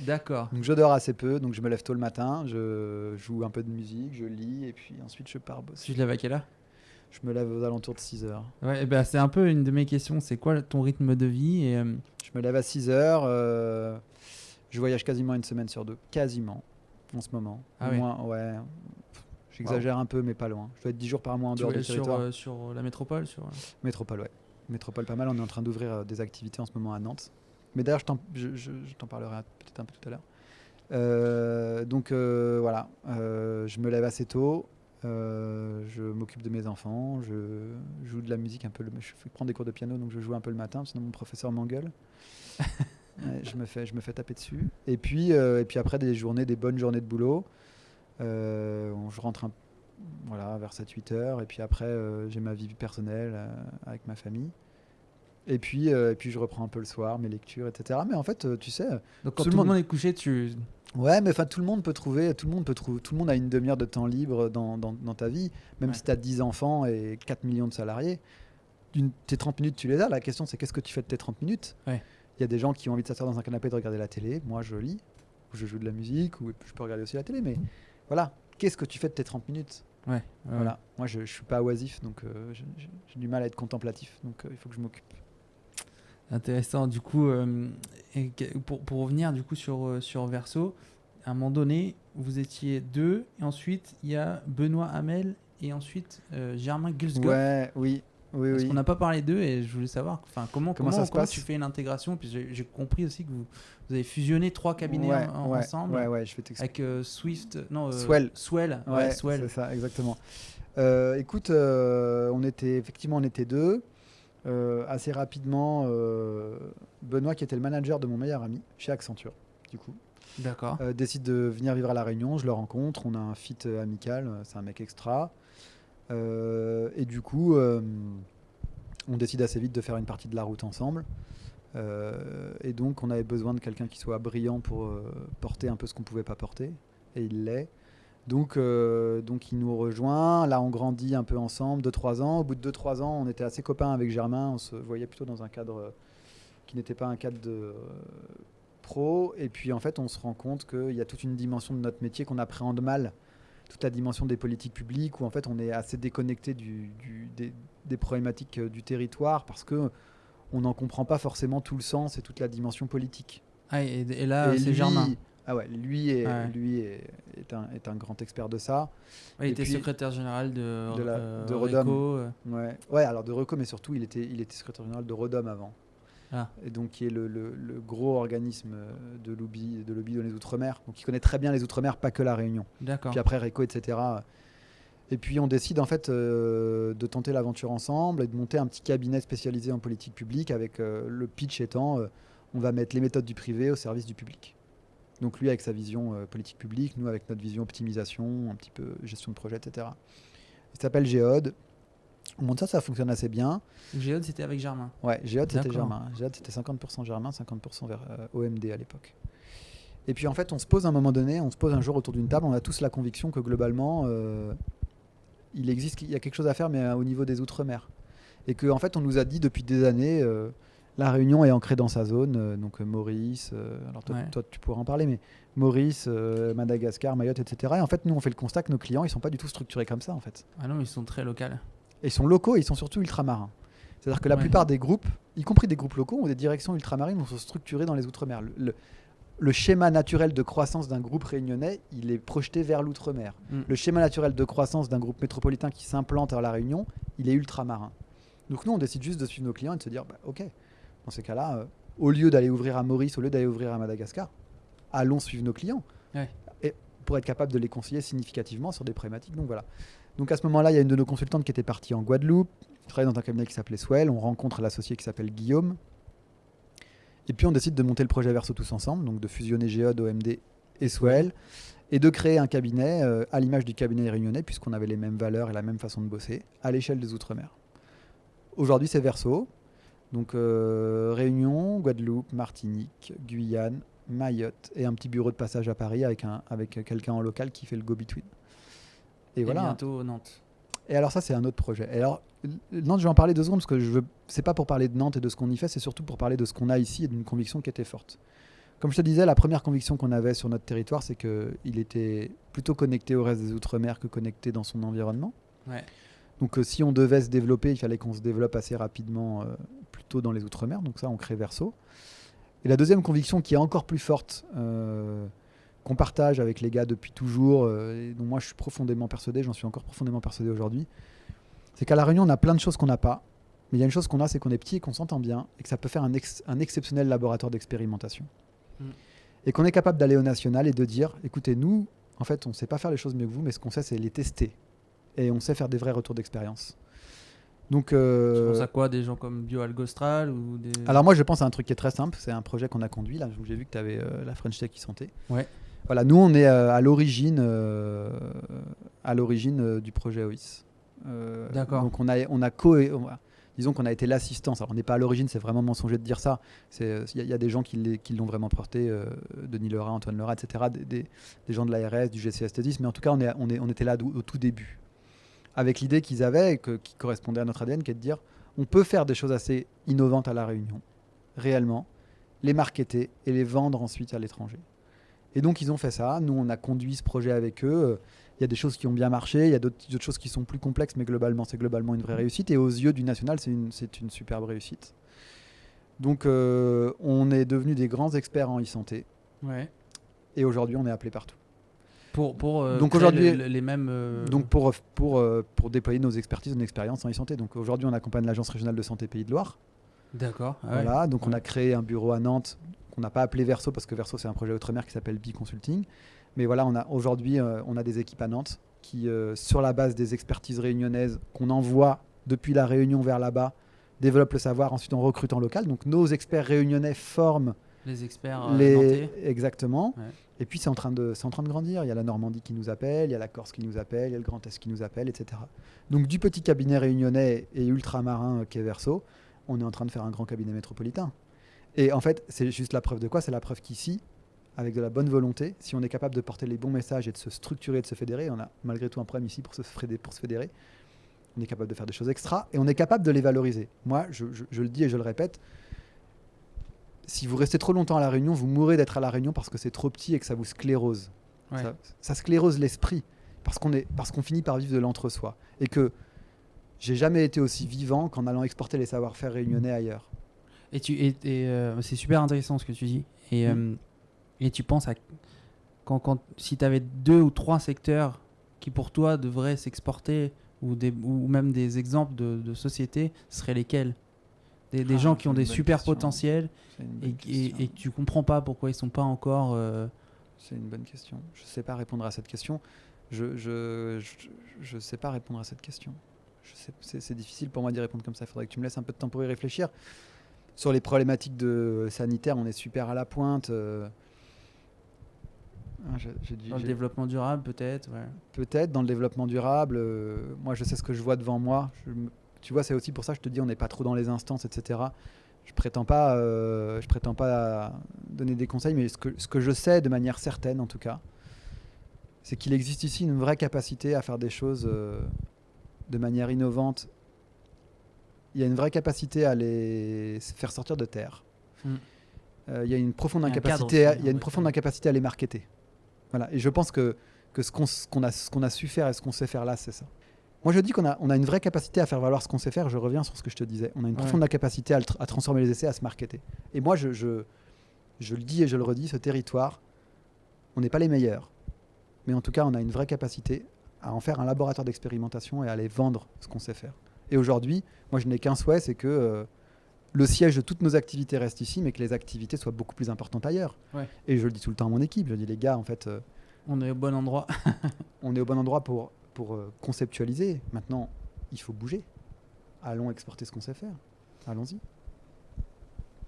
S3: D'accord.
S2: Donc je dors assez peu, donc je me lève tôt le matin, je joue un peu de musique, je lis, et puis ensuite je pars bosser.
S3: Tu te lèves à quelle heure?
S2: Je me lève aux alentours de 6 heures.
S3: Ouais, ben, c'est un peu une de mes questions. C'est quoi ton rythme de vie et,
S2: Je me lève à 6 heures, je voyage quasiment une semaine sur deux, quasiment, en ce moment.
S3: Ah
S2: Au
S3: oui.
S2: moins, ouais, j'exagère un peu, mais pas loin. Je dois être 10 jours par mois en
S3: tu
S2: dehors du
S3: voyages
S2: territoire.
S3: sur la métropole
S2: Métropole, ouais. Métropole pas mal, on est en train d'ouvrir des activités en ce moment à Nantes. Mais d'ailleurs, je t'en parlerai peut-être un peu tout à l'heure. Donc voilà, je me lève assez tôt, je m'occupe de mes enfants, je joue de la musique un peu. Je prends des cours de piano, donc je joue un peu le matin, sinon mon professeur m'engueule. Ouais, je me fais taper dessus. Et puis après des bonnes journées de boulot, je rentre voilà, vers 7-8 heures, et puis après j'ai ma vie personnelle avec ma famille. Et puis je reprends un peu le soir, mes lectures, etc. Mais en fait, tu sais,
S3: Donc quand tout le monde est couché,
S2: ouais, mais enfin tout le monde a une demi-heure de temps libre dans ta vie, même
S3: Ouais.
S2: si tu as 10 enfants et 4 millions de salariés. Tes 30 minutes, tu les as. La question, c'est qu'est-ce que tu fais de tes 30 minutes?
S3: Ouais.
S2: Il y a des gens qui ont envie de s'asseoir dans un canapé et de regarder la télé. Moi, je lis, ou je joue de la musique, ou je peux regarder aussi la télé. Mais voilà, qu'est-ce que tu fais de tes 30 minutes?
S3: Ouais.
S2: Voilà. Moi, je suis pas oisif, donc j'ai du mal à être contemplatif. Donc il faut que je m'occupe.
S3: Intéressant. Du coup, pour revenir du coup sur Verso, à un moment donné, vous étiez deux, et ensuite il y a Benoît Hamel et ensuite Germain Gulsgoff.
S2: Ouais, oui.
S3: Parce qu'on n'a pas parlé d'eux et je voulais savoir comment
S2: ça se passe.
S3: tu fais une intégration. Puis j'ai compris aussi que vous avez fusionné 3 cabinets ensemble.
S2: Ouais, je vais t'expliquer.
S3: Avec Swell.
S2: Ouais,
S3: Swell.
S2: c'est ça, exactement. Écoute, on était deux. Assez rapidement, Benoît, qui était le manager de mon meilleur ami chez Accenture, du coup,
S3: D'accord.
S2: décide de venir vivre à La Réunion. Je le rencontre, on a un fit amical, c'est un mec extra. Et du coup, on décide assez vite de faire une partie de la route ensemble. Et donc, on avait besoin de quelqu'un qui soit brillant pour porter un peu ce qu'on ne pouvait pas porter. Et il l'est. Donc il nous rejoint. Là, on grandit un peu ensemble, 2-3 ans. Au bout de 2-3 ans, on était assez copains avec Germain. On se voyait plutôt dans un cadre qui n'était pas un cadre pro. Et puis en fait, on se rend compte qu'il y a toute une dimension de notre métier qu'on appréhende mal. Toute la dimension des politiques publiques où en fait on est assez déconnecté des problématiques du territoire parce qu'on n'en comprend pas forcément tout le sens et toute la dimension politique.
S3: Ah, et là,
S2: Et
S3: c'est
S2: lui-
S3: Germain.
S2: Ah ouais, lui
S3: Ouais.
S2: est un grand expert de ça.
S3: Ouais, il
S2: Et
S3: était
S2: puis-
S3: secrétaire général
S2: de
S3: Reco,
S2: Rodom. Ouais, alors de Reco, mais surtout il était secrétaire général de Rodom avant.
S3: Ah.
S2: Et donc qui est le gros organisme de lobby dans les Outre-mer. Donc il connaît très bien les Outre-mer, pas que la Réunion.
S3: D'accord.
S2: Puis après Reco, etc. Et puis on décide en fait de tenter l'aventure ensemble et de monter un petit cabinet spécialisé en politique publique avec le pitch étant on va mettre les méthodes du privé au service du public. Donc lui avec sa vision politique publique, nous avec notre vision optimisation, un petit peu gestion de projet, etc. Il s'appelle Géode. On monte ça, ça fonctionne assez bien.
S3: Géode, c'était avec Germain.
S2: Ouais, Géode c'était
S3: D'accord.
S2: Germain. Géode c'était 50% Germain, 50% vers OMD à l'époque. Et puis en fait on se pose à un moment donné, on se pose un jour autour d'une table, on a tous la conviction que globalement il y a quelque chose à faire mais au niveau des Outre-mer. Et qu'en fait on nous a dit depuis des années la Réunion est ancrée dans sa zone, donc Maurice, alors toi,
S3: Ouais.
S2: toi, tu pourras en parler, mais Maurice, Madagascar, Mayotte, etc. Et en fait nous on fait le constat que nos clients ils sont pas du tout structurés comme ça en fait.
S3: Ah non, ils sont très locaux.
S2: Et ils sont locaux et ils sont surtout ultramarins. C'est-à-dire que la
S3: Ouais.
S2: plupart des groupes, y compris des groupes locaux, ont des directions ultramarines, vont se structurer dans les Outre-mer. Le schéma naturel de croissance d'un groupe réunionnais, il est projeté vers l'Outre-mer.
S3: Mm.
S2: Le schéma naturel de croissance d'un groupe métropolitain qui s'implante à La Réunion, il est ultramarin. Donc nous, on décide juste de suivre nos clients et de se dire, bah, ok, dans ces cas-là, au lieu d'aller ouvrir à Maurice, au lieu d'aller ouvrir à Madagascar, allons suivre nos clients.
S3: Ouais.
S2: Et pour être capable de les conseiller significativement sur des problématiques. Donc voilà. Donc à ce moment-là, il y a une de nos consultantes qui était partie en Guadeloupe, qui travaillait dans un cabinet qui s'appelait Swell. On rencontre l'associé qui s'appelle Guillaume. Et puis on décide de monter le projet Verso tous ensemble, donc de fusionner Géode, OMD et Swell, et de créer un cabinet à l'image du cabinet réunionnais, puisqu'on avait les mêmes valeurs et la même façon de bosser, à l'échelle des Outre-mer. Aujourd'hui, c'est Verso. Donc Réunion, Guadeloupe, Martinique, Guyane, Mayotte et un petit bureau de passage à Paris avec quelqu'un en local qui fait le go-between. Et voilà.
S3: bientôt Nantes.
S2: Et alors ça, c'est un autre projet. Et alors, Nantes, je vais en parler 2 secondes parce que c'est pas pour parler de Nantes et de ce qu'on y fait, c'est surtout pour parler de ce qu'on a ici et d'une conviction qui était forte. Comme je te disais, la première conviction qu'on avait sur notre territoire, c'est qu'il était plutôt connecté au reste des Outre-mer que connecté dans son environnement.
S3: Ouais.
S2: Donc si on devait se développer, il fallait qu'on se développe assez rapidement plutôt dans les Outre-mer. Donc ça, on crée Verso. Et la deuxième conviction qui est encore plus forte, qu'on partage avec les gars depuis toujours, et dont moi je suis profondément persuadé, j'en suis encore profondément persuadé aujourd'hui, c'est qu'à La Réunion, on a plein de choses qu'on n'a pas. Mais il y a une chose qu'on a, c'est qu'on est petit et qu'on s'entend bien, et que ça peut faire un exceptionnel laboratoire d'expérimentation. Et qu'on est capable d'aller au national et de dire, écoutez, nous, en fait, on ne sait pas faire les choses mieux que vous, mais ce qu'on sait, c'est les tester. Et on sait faire des vrais retours d'expérience. Donc,
S3: Tu penses à quoi? Des gens comme BioAlgostral ou des...
S2: alors moi, je pense à un truc qui est très simple. C'est un projet qu'on a conduit, là, où j'ai vu que tu avais la French Tech qui sentait.
S3: Ouais.
S2: Voilà, nous, on est à l'origine du projet OIS.
S3: D'accord.
S2: Donc, disons qu'on a été l'assistance. Alors, on n'est pas à l'origine, c'est vraiment mensonger de dire ça. Il y a des gens qui l'ont vraiment porté, Denis Lerat, Antoine Lerat, etc., des gens de l'ARS, du GCST10, mais en tout cas, on était là au tout début. Avec l'idée qu'ils avaient, qui correspondait à notre ADN, qui est de dire on peut faire des choses assez innovantes à La Réunion, réellement, les marketer et les vendre ensuite à l'étranger. Et donc, ils ont fait ça. Nous, on a conduit ce projet avec eux. Il y a des choses qui ont bien marché, il y a d'autres choses qui sont plus complexes, mais globalement, c'est globalement une vraie réussite. Et aux yeux du national, c'est une superbe réussite. Donc, on est devenus des grands experts en e-santé.
S3: Ouais.
S2: Et aujourd'hui, on est appelé partout.
S3: Pour
S2: Donc
S3: créer
S2: aujourd'hui-
S3: les mêmes...
S2: Donc, pour déployer nos expertises, nos expériences en e-santé. Donc, aujourd'hui, on accompagne l'Agence régionale de santé Pays de Loire.
S3: D'accord. Ah ouais.
S2: Voilà, donc on
S3: Ouais.
S2: a créé un bureau à Nantes qu'on n'a pas appelé Verso parce que Verso c'est un projet outre-mer qui s'appelle Bi-Consulting. Mais voilà, aujourd'hui on a des équipes à Nantes qui, sur la base des expertises réunionnaises qu'on envoie depuis la Réunion vers là-bas, développent le savoir. Ensuite on recrute en local. Donc nos experts réunionnais forment
S3: Les experts
S2: les...
S3: nantais.
S2: Exactement.
S3: Ouais.
S2: Et puis c'est en train de grandir. Il y a la Normandie qui nous appelle, il y a la Corse qui nous appelle, il y a le Grand Est qui nous appelle, etc. Donc du petit cabinet réunionnais et ultramarin qu'est Verso, on est en train de faire un grand cabinet métropolitain. Et en fait, c'est juste la preuve de quoi? C'est la preuve qu'ici, avec de la bonne volonté, si on est capable de porter les bons messages et de se structurer, de se fédérer, on a malgré tout un problème ici pour se fédérer, on est capable de faire des choses extra et on est capable de les valoriser. Moi, je le dis et je le répète, si vous restez trop longtemps à La Réunion, vous mourrez d'être à La Réunion parce que c'est trop petit et que ça vous sclérose.
S3: Ouais.
S2: Ça sclérose l'esprit parce qu'on finit par vivre de l'entre-soi. Et que j'ai jamais été aussi vivant qu'en allant exporter les savoir-faire réunionnais ailleurs.
S3: Et c'est super intéressant ce que tu dis. Et tu penses à si tu avais 2 ou 3 secteurs qui pour toi devraient s'exporter ou même des exemples de sociétés, ce seraient lesquels? Des gens qui ont des super potentiels et que tu comprends pas pourquoi ils sont pas encore...
S2: C'est une bonne question. Je sais pas répondre à cette question. Je sais pas répondre à cette question. C'est difficile pour moi d'y répondre comme ça. Il faudrait que tu me laisses un peu de temps pour y réfléchir. Sur les problématiques sanitaires, on est super à la pointe.
S3: Dans le développement durable, peut-être. Ouais.
S2: Peut-être dans le développement durable. Moi, je sais ce que je vois devant moi. Tu vois, c'est aussi pour ça que je te dis, on n'est pas trop dans les instances, etc. Je prétends pas donner des conseils, mais ce que je sais de manière certaine, en tout cas, c'est qu'il existe ici une vraie capacité à faire des choses de manière innovante. Il y a une vraie capacité à les faire sortir de terre. Il y a une profonde incapacité à les marketer. Voilà. Et je pense que ce qu'on a su faire et ce qu'on sait faire là, c'est ça. Moi, je dis qu'on a une vraie capacité à faire valoir ce qu'on sait faire. Je reviens sur ce que je te disais. On a une profonde capacité à transformer les essais, à se marketer. Et moi, je le dis et je le redis, ce territoire, on n'est pas les meilleurs. Mais en tout cas, on a une vraie capacité à en faire un laboratoire d'expérimentation et à aller vendre ce qu'on sait faire. Et aujourd'hui, moi, je n'ai qu'un souhait, c'est que le siège de toutes nos activités reste ici, mais que les activités soient beaucoup plus importantes ailleurs. Ouais. Et je le dis tout le temps à mon équipe. Je dis, les gars, en fait...
S3: on est au bon endroit.
S2: On est au bon endroit pour conceptualiser. Maintenant, il faut bouger. Allons exporter ce qu'on sait faire. Allons-y.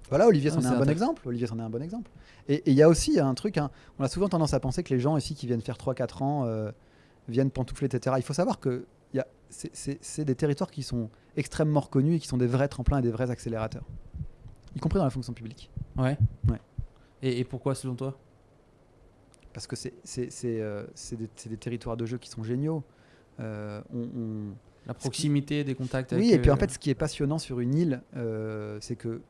S2: Voilà, Olivier c'en est un bon exemple. Et il y a aussi un truc, on a souvent tendance à penser que les gens ici qui viennent faire 3-4 ans viennent pantoufler, etc. Il faut savoir que c'est des territoires qui sont extrêmement reconnus et qui sont des vrais tremplins et des vrais accélérateurs. Y compris dans la fonction publique.
S3: Ouais. Et pourquoi selon toi ?
S2: Parce que c'est des territoires de jeu qui sont géniaux.
S3: La proximité des contacts avec...
S2: Oui, et puis en fait, ce qui est passionnant sur une île, c'est que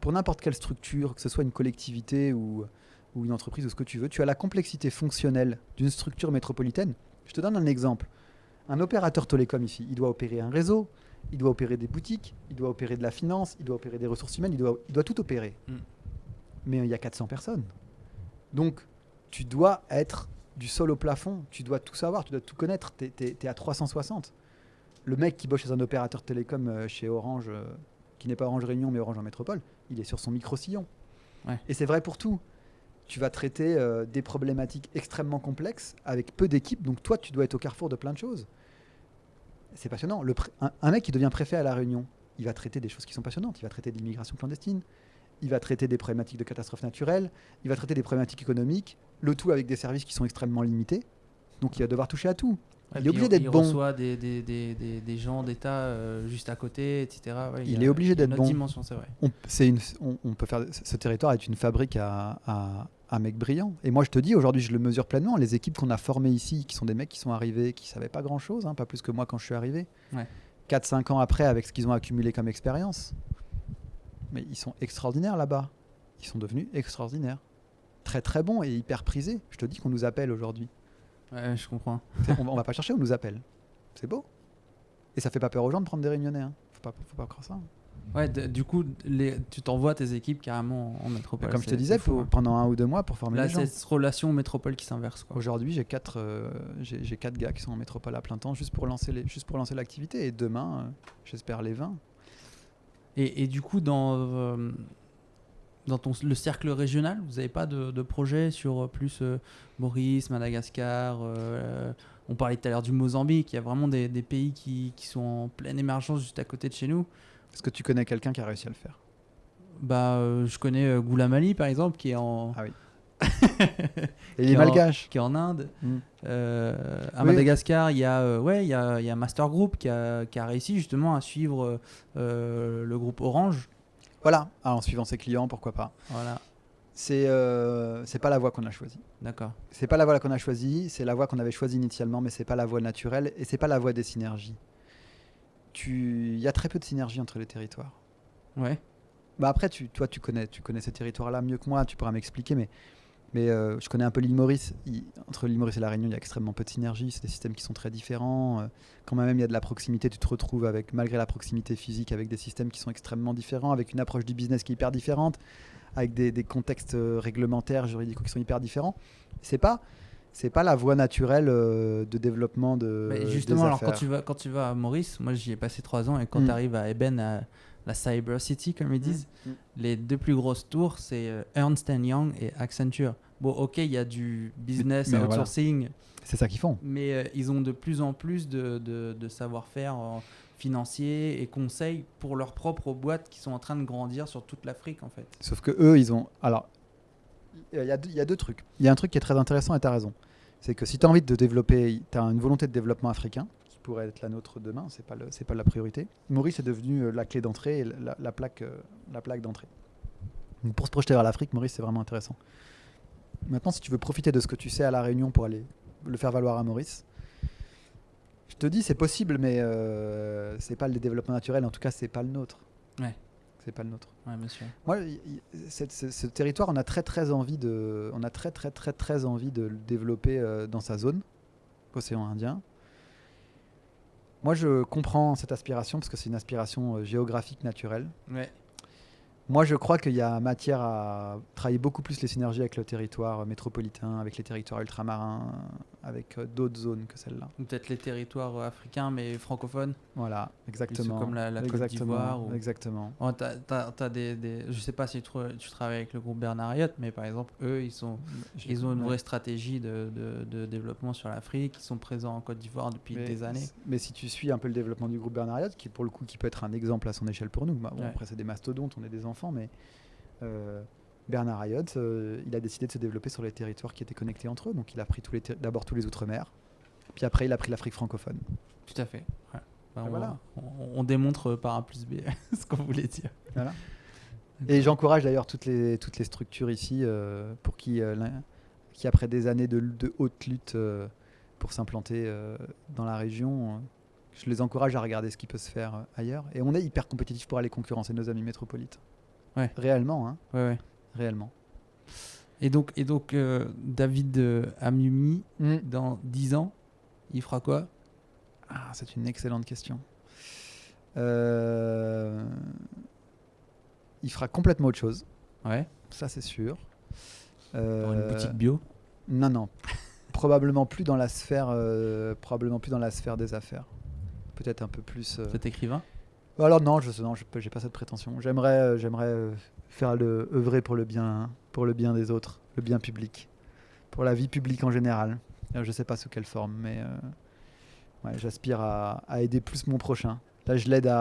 S2: pour n'importe quelle structure, que ce soit une collectivité ou une entreprise ou ce que tu veux, tu as la complexité fonctionnelle d'une structure métropolitaine. Je te donne un exemple. Un opérateur télécom ici, il doit opérer un réseau, il doit opérer des boutiques, il doit opérer de la finance, il doit opérer des ressources humaines, il doit tout opérer. Mais il y a 400 personnes. Donc, tu dois être du sol au plafond, tu dois tout savoir, tu dois tout connaître, t'es à 360. Le mec qui bosse chez un opérateur télécom chez Orange, qui n'est pas Orange Réunion mais Orange en métropole, il est sur son micro-sillon. Ouais. Et c'est vrai pour tout. Tu vas traiter des problématiques extrêmement complexes avec peu d'équipes, donc toi tu dois être au carrefour de plein de choses. C'est passionnant. Un mec qui devient préfet à La Réunion, il va traiter des choses qui sont passionnantes, il va traiter de l'immigration clandestine, il va traiter des problématiques de catastrophes naturelles, il va traiter des problématiques économiques, le tout avec des services qui sont extrêmement limités. Donc il va devoir toucher à tout. Il est obligé d'être bon. Il
S3: reçoit des gens d'État juste à côté, etc. Ouais,
S2: il est obligé d'être bon.
S3: Dimension, c'est vrai.
S2: On peut faire. Ce territoire est une fabrique à mecs brillants. Et moi je te dis, aujourd'hui je le mesure pleinement. Les équipes qu'on a formées ici, qui sont des mecs qui sont arrivés, qui ne savaient pas grand-chose, pas plus que moi quand je suis arrivé. Ouais. 4-5 ans après, avec ce qu'ils ont accumulé comme expérience. Mais ils sont extraordinaires là-bas. Ils sont devenus extraordinaires. Très très bons et hyper prisés. Je te dis qu'on nous appelle aujourd'hui.
S3: Ouais, je comprends.
S2: On va pas chercher, on nous appelle. C'est beau. Et ça fait pas peur aux gens de prendre des Réunionnais. Faut pas croire ça.
S3: Ouais, du coup, tu t'envoies tes équipes carrément en métropole.
S2: Comme je te disais, pendant 1 ou 2 mois pour former les gens.
S3: Là, c'est cette relation métropole qui s'inverse, quoi.
S2: Aujourd'hui, j'ai 4 gars qui sont en métropole à plein temps juste pour lancer l'activité. Et demain, j'espère les 20.
S3: Et du coup, dans le cercle régional, vous n'avez pas de projet sur plus Maurice, Madagascar on parlait tout à l'heure du Mozambique. Il y a vraiment des pays qui sont en pleine émergence juste à côté de chez nous.
S2: Est-ce que tu connais quelqu'un qui a réussi à le faire ?
S3: Je connais Goulamali, par exemple, qui est en...
S2: Ah oui. Et il est malgache.
S3: Qui est en Inde. À Madagascar, il y a Master Group qui a réussi justement à suivre le groupe Orange.
S2: Voilà, en suivant ses clients, pourquoi pas.
S3: Voilà.
S2: C'est pas la voie qu'on a choisie.
S3: D'accord.
S2: C'est pas la voie qu'on a choisie, c'est la voie qu'on avait choisie initialement, mais c'est pas la voie naturelle et c'est pas la voie des synergies. Il y a très peu de synergie entre les territoires.
S3: Ouais.
S2: Bah après, toi, tu connais ce territoire-là mieux que moi, tu pourras m'expliquer, mais je connais un peu l'île Maurice. Entre l'île Maurice et la Réunion, il y a extrêmement peu de synergie. C'est des systèmes qui sont très différents. Quand même, il y a de la proximité. Tu te retrouves malgré la proximité physique, avec des systèmes qui sont extrêmement différents, avec une approche du business qui est hyper différente, avec des contextes réglementaires, juridiques qui sont hyper différents. C'est pas la voie naturelle de développement de.
S3: Mais justement,
S2: des
S3: alors
S2: affaires.
S3: quand tu vas à Maurice, moi j'y ai passé 3 ans, et quand tu arrives à Eben, à la Cyber City, comme ils disent, les 2 plus grosses tours, c'est Ernst Young et Accenture. Bon, ok, il y a du business
S2: Mais
S3: outsourcing,
S2: C'est ça qu'ils font.
S3: mais ils ont de plus en plus de savoir-faire financier et conseils pour leurs propres boîtes qui sont en train de grandir sur toute l'Afrique, en fait.
S2: Sauf que eux, ils ont. Alors, il y a deux trucs. Il y a un truc qui est très intéressant et tu as raison. C'est que si tu as envie de développer, tu as une volonté de développement africain, qui pourrait être la nôtre demain, c'est pas la priorité. Maurice est devenu la clé d'entrée et la plaque d'entrée. Donc pour se projeter vers l'Afrique, Maurice, c'est vraiment intéressant. Maintenant, si tu veux profiter de ce que tu sais à La Réunion pour aller le faire valoir à Maurice, je te dis, c'est possible, mais c'est pas le développement naturel. En tout cas, c'est pas le nôtre.
S3: Ouais.
S2: C'est pas le nôtre.
S3: Ouais, monsieur.
S2: Moi, ce territoire, on a très envie de le développer dans sa zone, océan Indien. Moi, je comprends cette aspiration parce que c'est une aspiration géographique naturelle.
S3: Ouais.
S2: Moi, je crois qu'il y a matière à travailler beaucoup plus les synergies avec le territoire métropolitain, avec les territoires ultramarins, avec d'autres zones que celle-là.
S3: Ou peut-être les territoires africains, mais francophones.
S2: Voilà, exactement.
S3: Comme la Côte d'Ivoire.
S2: Exactement.
S3: Oh, t'as je sais pas si tu travailles avec le groupe Bernard Ayotte, mais par exemple, eux, ils ont une vraie stratégie de développement sur l'Afrique. Ils sont présents en Côte d'Ivoire depuis des années.
S2: Mais si tu suis un peu le développement du groupe Bernard Ayotte, qui pour le coup qui peut être un exemple à son échelle pour nous, bon, après c'est des mastodontes, on est des enfants, mais Bernard Ayotte, il a décidé de se développer sur les territoires qui étaient connectés entre eux. Donc il a pris d'abord tous les outre-mer, puis après il a pris l'Afrique francophone.
S3: Tout à fait. Ouais.
S2: Voilà.
S3: On démontre par A plus B ce qu'on voulait dire.
S2: Voilà. Et j'encourage d'ailleurs toutes les structures ici pour qui après des années de haute lutte pour s'implanter dans la région, je les encourage à regarder ce qui peut se faire ailleurs. Et on est hyper compétitif pour aller concurrencer nos amis métropolitains.
S3: Ouais.
S2: Réellement, hein.
S3: Ouais.
S2: Réellement.
S3: Et donc David Amyumi, dans 10 ans, il fera quoi ?
S2: Ah, c'est une excellente question. Il fera complètement autre chose.
S3: Ouais.
S2: Ça, c'est sûr.
S3: Pour une boutique bio ?
S2: Non. Probablement plus dans la sphère des affaires. Peut-être un peu plus.
S3: Cet écrivain ?
S2: Alors non, j'ai pas cette prétention. J'aimerais œuvrer pour le bien des autres, le bien public, pour la vie publique en général. Je sais pas sous quelle forme, mais j'aspire à aider plus mon prochain. Là, je l'aide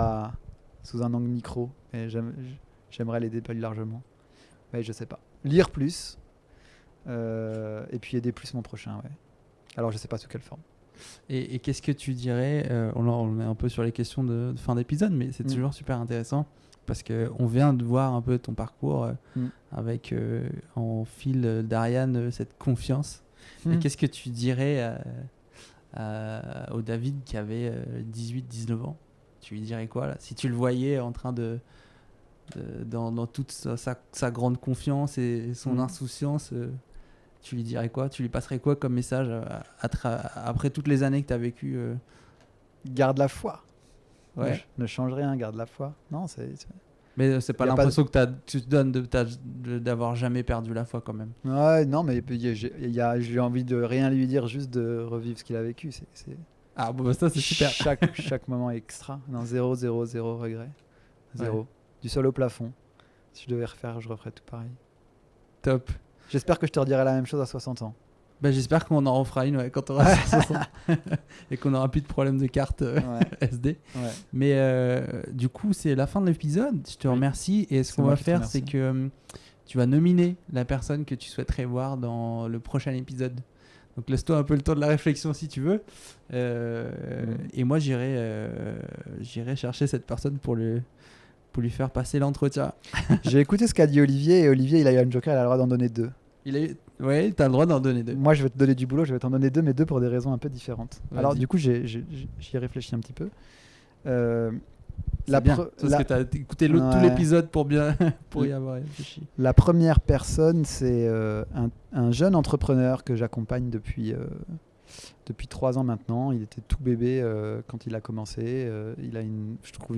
S2: sous un angle micro, et j'aimerais l'aider plus largement. Mais je sais pas. Lire plus, et puis aider plus mon prochain. Ouais. Alors, je sais pas sous quelle forme.
S3: Et qu'est-ce que tu dirais, on est un peu sur les questions de fin d'épisode, mais c'est toujours super intéressant parce qu'on vient de voir un peu ton parcours avec en fil d'Ariane cette confiance. Et qu'est-ce que tu dirais au David qui avait 18-19 ans ? Tu lui dirais quoi là, si tu le voyais en train dans toute sa grande confiance et son insouciance tu lui dirais quoi ? Tu lui passerais quoi comme message après toutes les années que tu as vécues
S2: Garde la foi.
S3: Ouais.
S2: Ne change rien, garde la foi. Non,
S3: Mais c'est pas l'impression que tu te donnes d'avoir jamais perdu la foi quand même.
S2: Ouais, non, mais j'ai envie de rien lui dire, juste de revivre ce qu'il a vécu.
S3: Ah bon, ça c'est super.
S2: Chaque moment est extra. Non, 0 regret. 0. Ouais. Du sol au plafond. Si je devais refaire, je referais tout pareil.
S3: Top.
S2: J'espère que je te redirai la même chose à 60 ans.
S3: Bah, j'espère qu'on en refera une quand on aura 60 ans. Et qu'on n'aura plus de problème de carte SD. Ouais. Mais du coup, c'est la fin de l'épisode. Je te remercie. Et ce qu'on va faire, c'est que tu vas nominer la personne que tu souhaiterais voir dans le prochain épisode. Donc laisse-toi un peu le temps de la réflexion si tu veux. Et moi, j'irai chercher cette personne pour lui faire passer l'entretien.
S2: J'ai écouté ce qu'a dit Olivier, et Olivier, il a eu un joker, il a le droit d'en donner 2.
S3: Ouais, t'as le droit d'en donner 2.
S2: Moi, je vais te donner du boulot, je vais t'en donner 2, mais 2 pour des raisons un peu différentes.
S3: Vas-y.
S2: Alors, du coup, j'y ai réfléchi un petit peu.
S3: C'est bien, parce que tu as écouté tout l'épisode pour bien pour y avoir réfléchi.
S2: La première personne, c'est un jeune entrepreneur que j'accompagne depuis 3 ans maintenant. Il était tout bébé quand il a commencé. Il a je trouve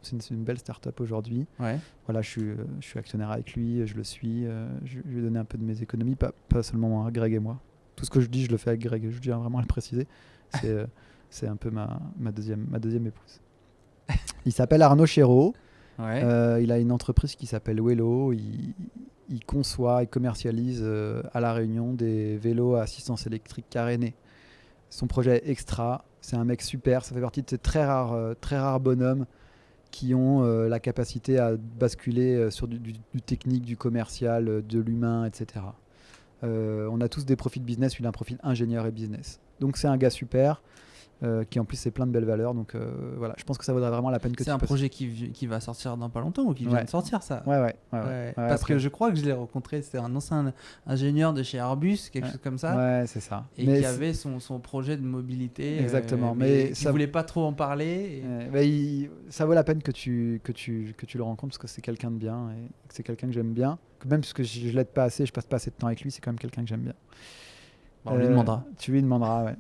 S2: c'est une belle start-up aujourd'hui.
S3: Ouais.
S2: Voilà, je suis actionnaire avec lui, je le suis. Je lui ai donné un peu de mes économies, pas seulement à Greg et moi. Tout ce que je dis, je le fais avec Greg. Je tiens vraiment à le préciser. C'est un peu ma deuxième épouse. Il s'appelle Arnaud Chéreau.
S3: Ouais.
S2: Il a une entreprise qui s'appelle Wello. Il conçoit et commercialise à La Réunion des vélos à assistance électrique carénés. Son projet est extra. C'est un mec super. Ça fait partie de ces très rares bonhommes qui ont la capacité à basculer sur du technique, du commercial, de l'humain, etc. On a tous des profils business. Il a un profil ingénieur et business. Donc c'est un gars super. Qui en plus c'est plein de belles valeurs, donc voilà, je pense que ça vaudrait vraiment la peine que
S3: c'est un projet qui va sortir dans pas longtemps ou qui vient de sortir, ça.
S2: Ouais.
S3: Parce que je crois que je l'ai rencontré, c'était un ancien ingénieur de chez Airbus, quelque chose comme ça.
S2: Ouais, c'est ça.
S3: Et qui avait son projet de mobilité.
S2: Exactement.
S3: Mais qui voulait pas trop en parler.
S2: Ça vaut la peine que tu le rencontres, parce que c'est quelqu'un de bien et que c'est quelqu'un que j'aime bien. Même parce que je l'aide pas assez, je passe pas assez de temps avec lui, c'est quand même quelqu'un que j'aime bien.
S3: On lui demandera.
S2: Tu lui demanderas, ouais.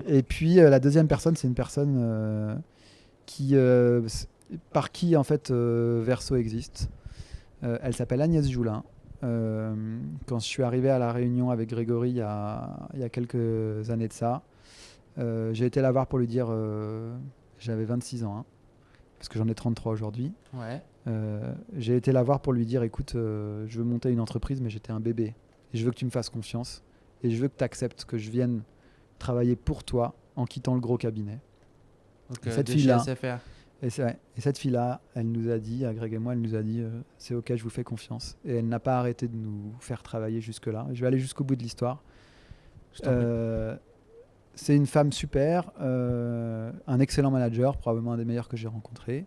S2: Et puis la deuxième personne, c'est une personne par qui en fait Verso existe. Elle s'appelle Agnès Joulin. Quand je suis arrivé à La Réunion avec Grégory il y a quelques années de ça, j'ai été la voir pour lui dire j'avais 26 ans, hein, parce que j'en ai 33 aujourd'hui.
S3: Ouais.
S2: J'ai été la voir pour lui dire écoute, je veux monter une entreprise, mais j'étais un bébé et je veux que tu me fasses confiance. Et je veux que tu acceptes que je vienne travailler pour toi en quittant le gros cabinet.
S3: Donc,
S2: et cette fille-là, elle nous a dit, à Greg et moi, elle nous a dit c'est ok, je vous fais confiance. Et elle n'a pas arrêté de nous faire travailler jusque-là. Je vais aller jusqu'au bout de l'histoire. C'est une femme super, un excellent manager, probablement un des meilleurs que j'ai rencontré.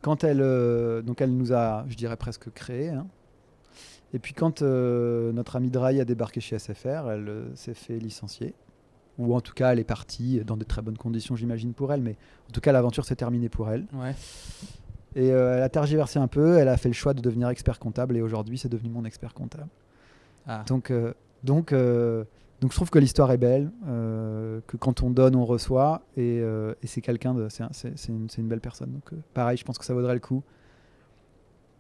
S2: Quand elle nous a, je dirais presque créé, hein. Et puis quand notre amie Drahi a débarqué chez SFR, elle s'est fait licencier. Ou en tout cas, elle est partie dans de très bonnes conditions, j'imagine, pour elle. Mais en tout cas, l'aventure s'est terminée pour elle.
S3: Ouais.
S2: Et elle a tergiversé un peu. Elle a fait le choix de devenir expert comptable. Et aujourd'hui, c'est devenu mon expert comptable.
S3: Ah.
S2: Donc, je trouve que l'histoire est belle. Que quand on donne, on reçoit. Et c'est c'est une belle personne. Donc pareil, je pense que ça vaudrait le coup.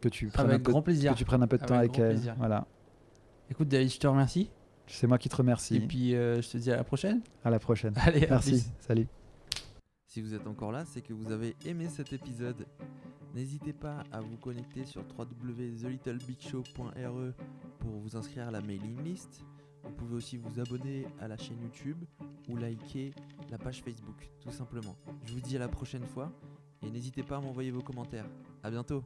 S2: Que tu prennes un peu de temps avec elle. Voilà.
S3: Écoute David, je te remercie.
S2: C'est moi qui te remercie.
S3: Et puis je te dis à la prochaine.
S2: À la prochaine.
S3: Allez,
S2: merci. Salut.
S1: Si vous êtes encore là, c'est que vous avez aimé cet épisode. N'hésitez pas à vous connecter sur www.thelittlebigshow.re pour vous inscrire à la mailing list. Vous pouvez aussi vous abonner à la chaîne YouTube ou liker la page Facebook, tout simplement. Je vous dis à la prochaine fois et n'hésitez pas à m'envoyer vos commentaires. À bientôt.